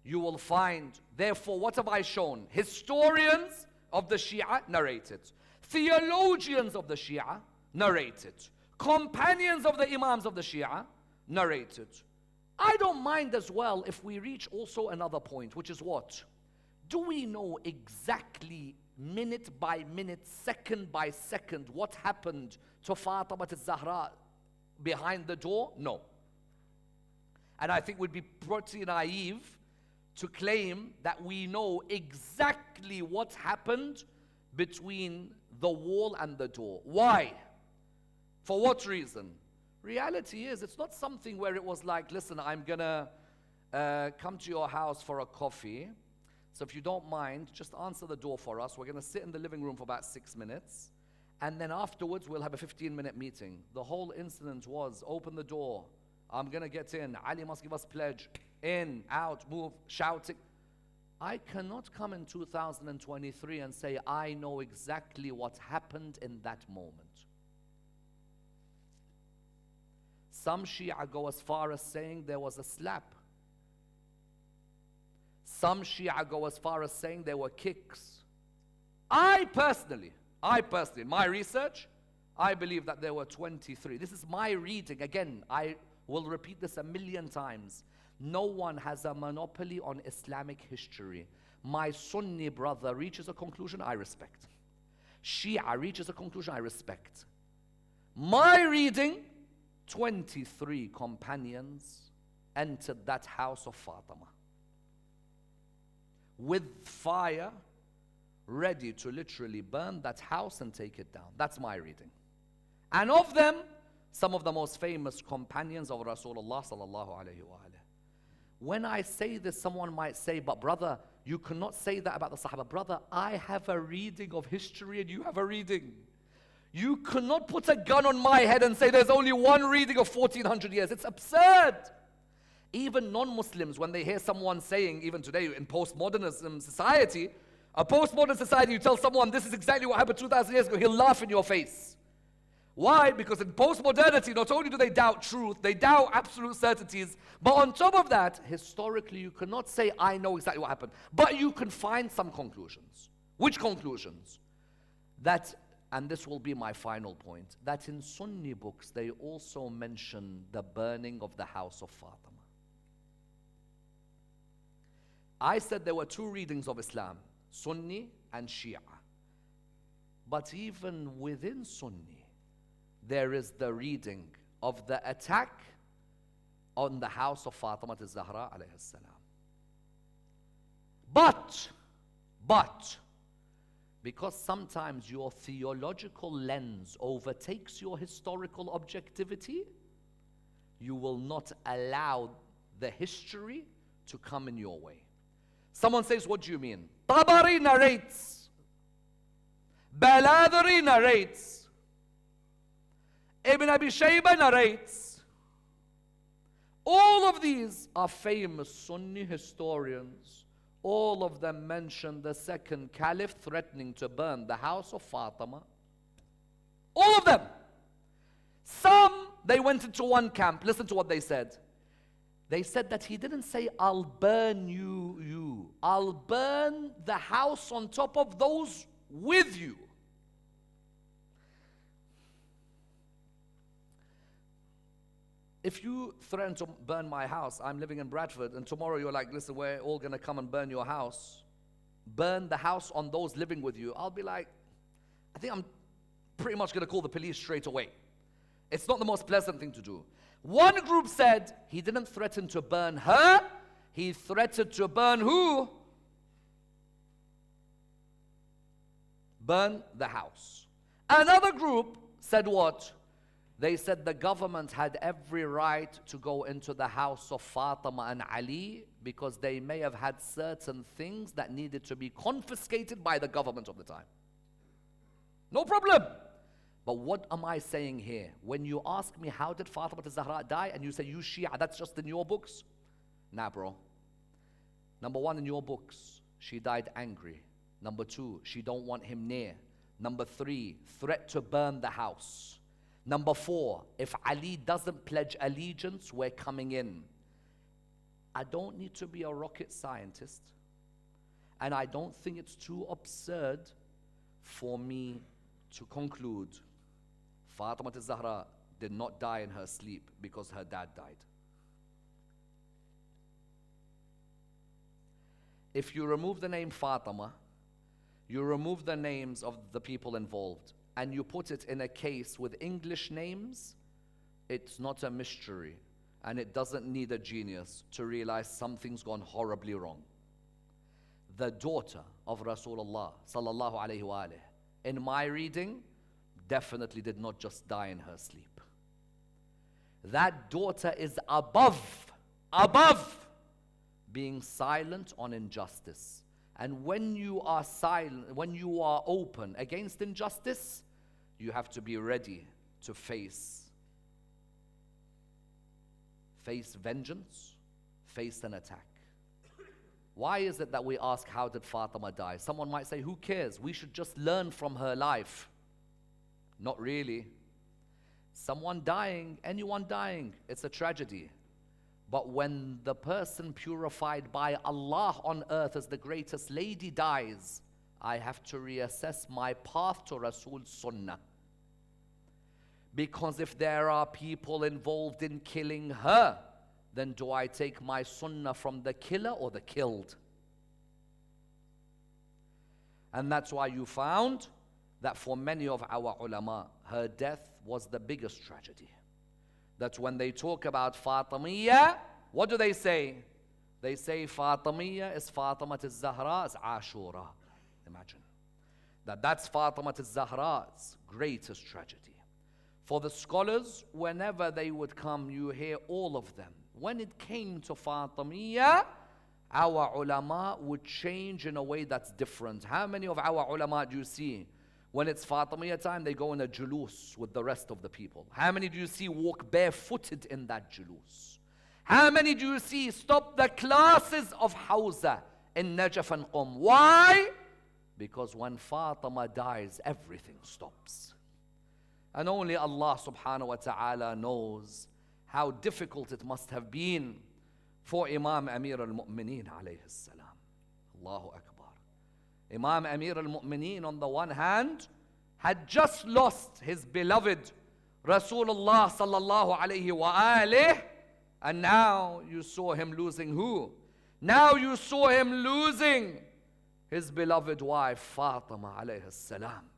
you will find, therefore, what have I shown? Historians of the Shia narrated. Theologians of the Shia narrated. Companions of the Imams of the Shia narrated. I don't mind as well if we reach also another point, which is what? Do we know exactly, minute by minute, second by second, what happened to Fatima Zahra behind the door? No. And I think we'd be pretty naive to claim that we know exactly what happened between the wall and the door. Why? For what reason? Reality is, it's not something where it was like, listen, I'm gonna come to your house for a coffee. So if you don't mind, just answer the door for us. We're gonna sit in the living room for about 6 minutes. And then afterwards, we'll have a 15-minute meeting. The whole incident was, open the door. I'm going to get in. Ali must give us pledge. In, out, move, shouting. I cannot come in 2023 and say, I know exactly what happened in that moment. Some Shia go as far as saying there was a slap. Some Shia go as far as saying there were kicks. I personally, in my research, I believe that there were 23. This is my reading. Again, I will repeat this a million times. No one has a monopoly on Islamic history. My Sunni brother reaches a conclusion, I respect. Shia reaches a conclusion, I respect. My reading, 23 companions entered that house of Fatima with fire, ready to literally burn that house and take it down. That's my reading. And of them, some of the most famous companions of Rasulullah sallallahu alayhi wa alayhi. When I say this, someone might say, but brother, you cannot say that about the Sahaba. Brother, I have a reading of history and you have a reading. You cannot put a gun on my head and say there's only one reading of 1400 years. It's absurd. Even non-Muslims, when they hear someone saying, even today in postmodernism society, a postmodern society, you tell someone this is exactly what happened 2,000 years ago, he'll laugh in your face. Why? Because in postmodernity, not only do they doubt truth, they doubt absolute certainties, but on top of that, historically, you cannot say, I know exactly what happened. But you can find some conclusions. Which conclusions? That, and this will be my final point, that in Sunni books, they also mention the burning of the house of Fatima. I said there were two readings of Islam, Sunni and Shia. But even within Sunni, there is the reading of the attack on the house of Fatima Zahra alayhi salam. But, because sometimes your theological lens overtakes your historical objectivity, you will not allow the history to come in your way. Someone says, what do you mean? Tabari narrates, Baladari narrates, Ibn Abi Shayba narrates. All of these are famous Sunni historians. All of them mention the second caliph threatening to burn the house of Fatima. All of them. Some, they went into one camp. Listen to what they said. They said that he didn't say, I'll burn you. I'll burn the house on top of those with you. If you threaten to burn my house, I'm living in Bradford, and tomorrow you're like, listen, we're all going to come and burn your house. Burn the house on those living with you. I'll be like, I think I'm pretty much going to call the police straight away. It's not the most pleasant thing to do. One group said he didn't threaten to burn her. He threatened to burn who? Burn the house. Another group said what? They said the government had every right to go into the house of Fatima and Ali because they may have had certain things that needed to be confiscated by the government of the time. No problem. But what am I saying here? When you ask me, how did Fatima Zahra die? And you say, you Shia, that's just in your books? Nah, bro. Number one, in your books, she died angry. Number two, she don't want him near. Number three, threat to burn the house. Number four, if Ali doesn't pledge allegiance, we're coming in. I don't need to be a rocket scientist. And I don't think it's too absurd for me to conclude Fatima Zahra did not die in her sleep because her dad died. If you remove the name Fatima, you remove the names of the people involved, and you put it in a case with English names, it's not a mystery, and it doesn't need a genius to realize something's gone horribly wrong. The daughter of Rasulullah sallallahu alayhi wa alayhi, in my reading, definitely did not just die in her sleep. That daughter is above being silent on injustice. And when you are silent, when you are open against injustice, you have to be ready to face vengeance, face an attack. Why is it that we ask, how did Fatima die? Someone might say, who cares? We should just learn from her life. Not really. Someone dying, anyone dying, it's a tragedy. But when the person purified by Allah on earth as the greatest lady dies, I have to reassess my path to Rasul's Sunnah. Because if there are people involved in killing her, then do I take my Sunnah from the killer or the killed? And that's why you found that for many of our ulama, her death was the biggest tragedy. That when they talk about Fatimiyah, what do they say? They say Fatimiyah is Fatima Zahra's Ashura. Imagine. That's Fatima Zahra's greatest tragedy. For the scholars, whenever they would come, you hear all of them. When it came to Fatimiyah, our ulama would change in a way that's different. How many of our ulama do you see? When it's Fatimiyah time, they go in a julus with the rest of the people. How many do you see walk barefooted in that julus? How many do you see stop the classes of Hawza in Najaf and Qum? Why? Because when Fatima dies, everything stops. And only Allah subhanahu wa ta'ala knows how difficult it must have been for Imam Amir al-Mu'mineen alayhi salam. Allahu Akbar. Imam Amir al-Mu'mineen on the one hand had just lost his beloved Rasulullah sallallahu alayhi wa alih, and now you saw him losing who? Now you saw him losing his beloved wife Fatima alayhi salam.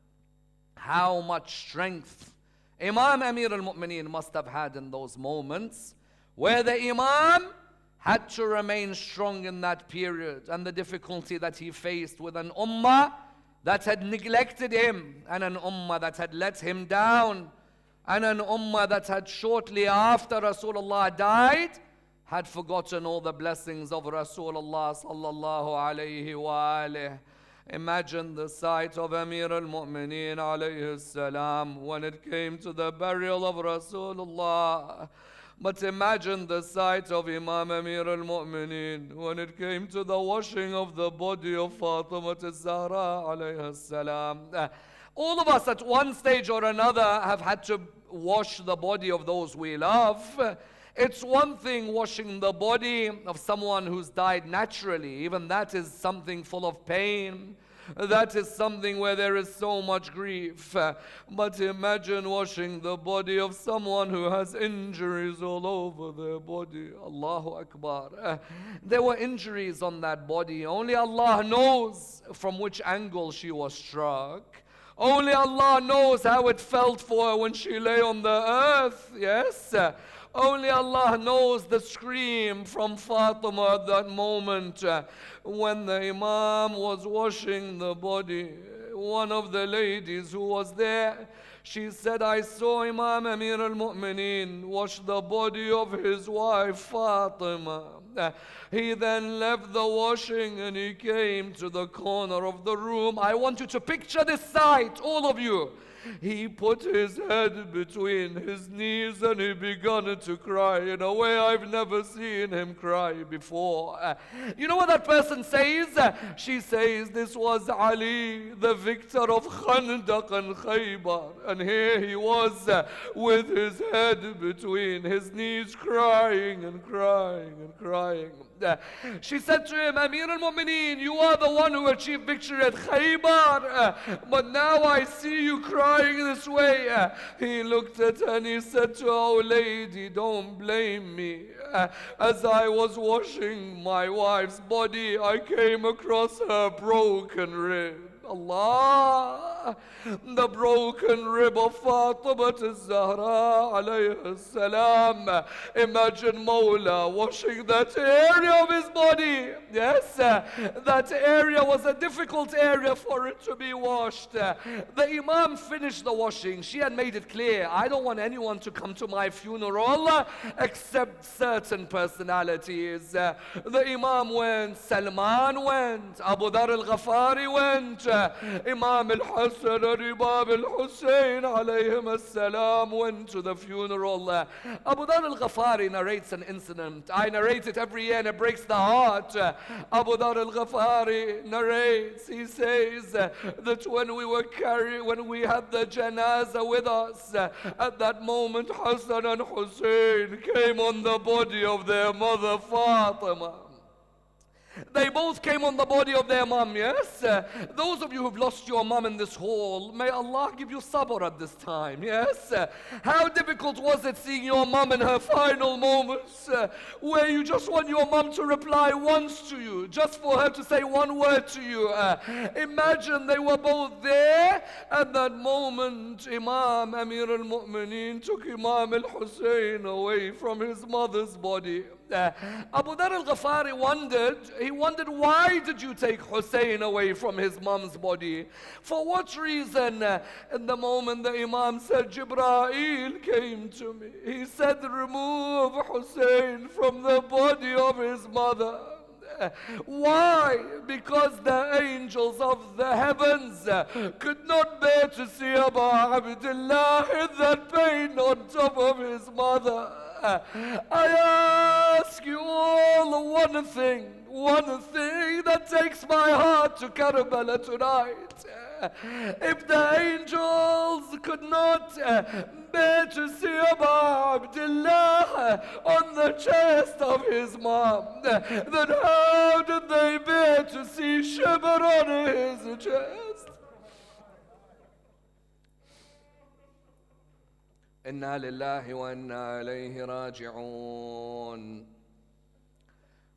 How much strength Imam Amir al-Mu'mineen must have had in those moments where the Imam had to remain strong in that period, and the difficulty that he faced with an ummah that had neglected him, and an ummah that had let him down, and an ummah that had shortly after Rasulullah died had forgotten all the blessings of Rasulullah sallallahu alayhi wa alihi. Imagine the sight of Amir al-Mu'mineen alayhi salam when it came to the burial of Rasulullah. But imagine the sight of Imam Amir al-Mu'mineen when it came to the washing of the body of Fatima Zahra alayhi salam. All of us at one stage or another have had to wash the body of those we love. It's one thing washing the body of someone who's died naturally. Even that is something full of pain. That is something where there is so much grief. But imagine washing the body of someone who has injuries all over their body. Allahu Akbar. There were injuries on that body. Only Allah knows from which angle she was struck. Only Allah knows how it felt for her when she lay on the earth. Yes. Only Allah knows the scream from Fatima at that moment when the Imam was washing the body. One of the ladies who was there, she said, I saw Imam Amir al-Mu'mineen wash the body of his wife Fatima. He then left the washing and he came to the corner of the room. I want you to picture this sight, all of you. He put his head between his knees and he began to cry in a way I've never seen him cry before. You know what that person says? She says, this was Ali, the victor of Khandaq and Khaybar. And here he was with his head between his knees crying and crying and crying. She said to him, Amir al-Mu'mineen, you are the one who achieved victory at Khaybar, but now I see you crying this way. He looked at her and he said to her, oh lady, don't blame me. As I was washing my wife's body, I came across her broken rib. Allah, the broken rib of Fatima Zahra alayhi salam. Imagine Mawla washing that area of his body. Yes, that area was a difficult area for it to be washed. The Imam finished the washing. She had made it clear, I don't want anyone to come to my funeral except certain personalities. The Imam went, Salman went, Abu Dhar al-Ghafari went, Imam al-Hassan and Imam al-Hussein alayhim as-salam went to the funeral. Abu Dhar al-Ghafari narrates an incident. I narrate it every year and it breaks the heart. Abu Dhar al-Ghafari narrates, he says that when we had the janazah with us, at that moment Hassan and Hussein came on the body of their mother Fatima. They both came on the body of their mom, yes? Those of you who've lost your mom in this hall, may Allah give you sabr at this time, yes? How difficult was it seeing your mom in her final moments, where you just want your mom to reply once to you, just for her to say one word to you. Imagine they were both there. At that moment, Imam Amir al-Mu'mineen took Imam al-Hussein away from his mother's body. Abu Dhar al-Ghafari wondered, why did you take Hussein away from his mom's body? For what reason? In the moment the Imam said, Jibreel came to me. He said, remove Hussein from the body of his mother. Why? Because the angels of the heavens could not bear to see Abu Abdullah in that pain on top of his mother. I ask you all one thing that takes my heart to Karbala tonight. If the angels could not bear to see Abu Abdullah on the chest of his mom, then how did they bear to see Shibr on his chest? إنا لله وإنا إليه راجعون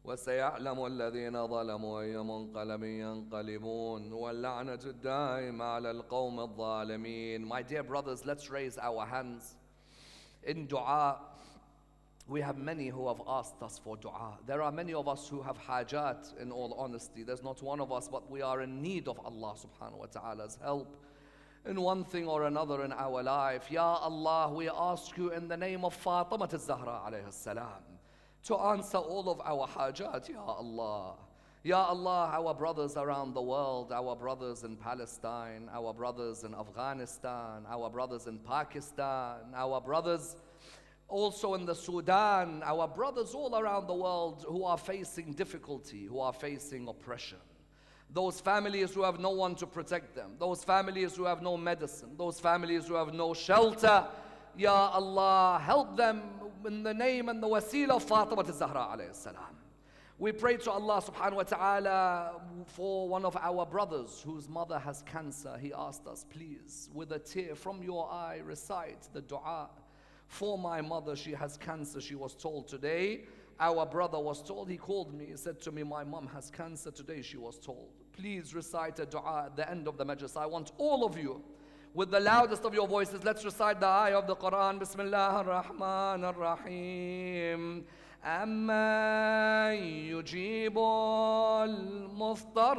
وسيعلم الذين ظلموا أي منقلب ينقلبون واللعنة الدائمة على القوم الظالمين. My dear brothers, let's raise our hands in dua. We have many who have asked us for dua. There are many of us who have hajat, in all honesty. There's not one of us, but we are in need of Allah subhanahu wa ta'ala's help in one thing or another in our life. Ya Allah, we ask you in the name of Fatima Zahra alayhi salam to answer all of our hajat, Ya Allah. Ya Allah, our brothers around the world, our brothers in Palestine, our brothers in Afghanistan, our brothers in Pakistan, our brothers also in the Sudan, our brothers all around the world who are facing difficulty, who are facing oppression. Those families who have no one to protect them, those families who have no medicine, those families who have no shelter. Ya Allah, help them in the name and the wasila of Fatima Zahra alayhi salam. We pray to Allah subhanahu wa ta'ala for one of our brothers whose mother has cancer. He asked us, please, with a tear from your eye, recite the dua for my mother. She has cancer, she was told today. Our brother was told, he called me, he said to me, my mom has cancer today, she was told. Please recite a dua at the end of the majlis. I want all of you, with the loudest of your voices, let's recite the ayah of the Quran. Bismillah ar-Rahman ar-Rahim. أَمَّن يُجِيبُ الْمُضْطَرَّ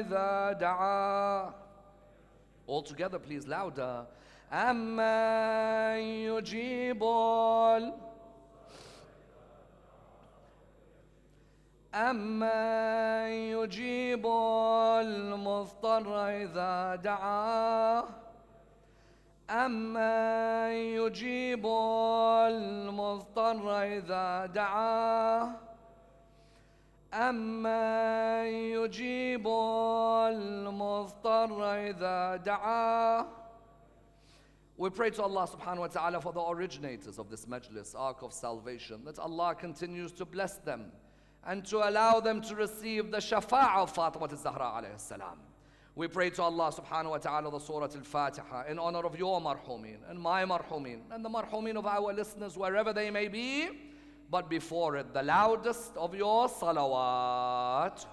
إِذَا دَعَاهُ. All together, please, louder. أَمَّن يُجِيبُ أَمَّن يُجِيبُ الْمُضْطَرَّ إِذَا دَعَاهُ أَمَّن يُجِيبُ الْمُضْطَرَّ إِذَا دَعَاهُ أَمَّن يُجِيبُ الْمُضْطَرَّ إِذَا دَعَاهُ. We pray to Allah subhanahu wa ta'ala for the originators of this majlis, Ark of Salvation, that Allah continues to bless them and to allow them to receive the shafa'ah of Fatima Zahra alayhi salam. We pray to Allah subhanahu wa ta'ala the Surah Al-Fatiha in honor of your marhumin and my marhumin and the marhumin of our listeners wherever they may be. But before it, the loudest of your salawat.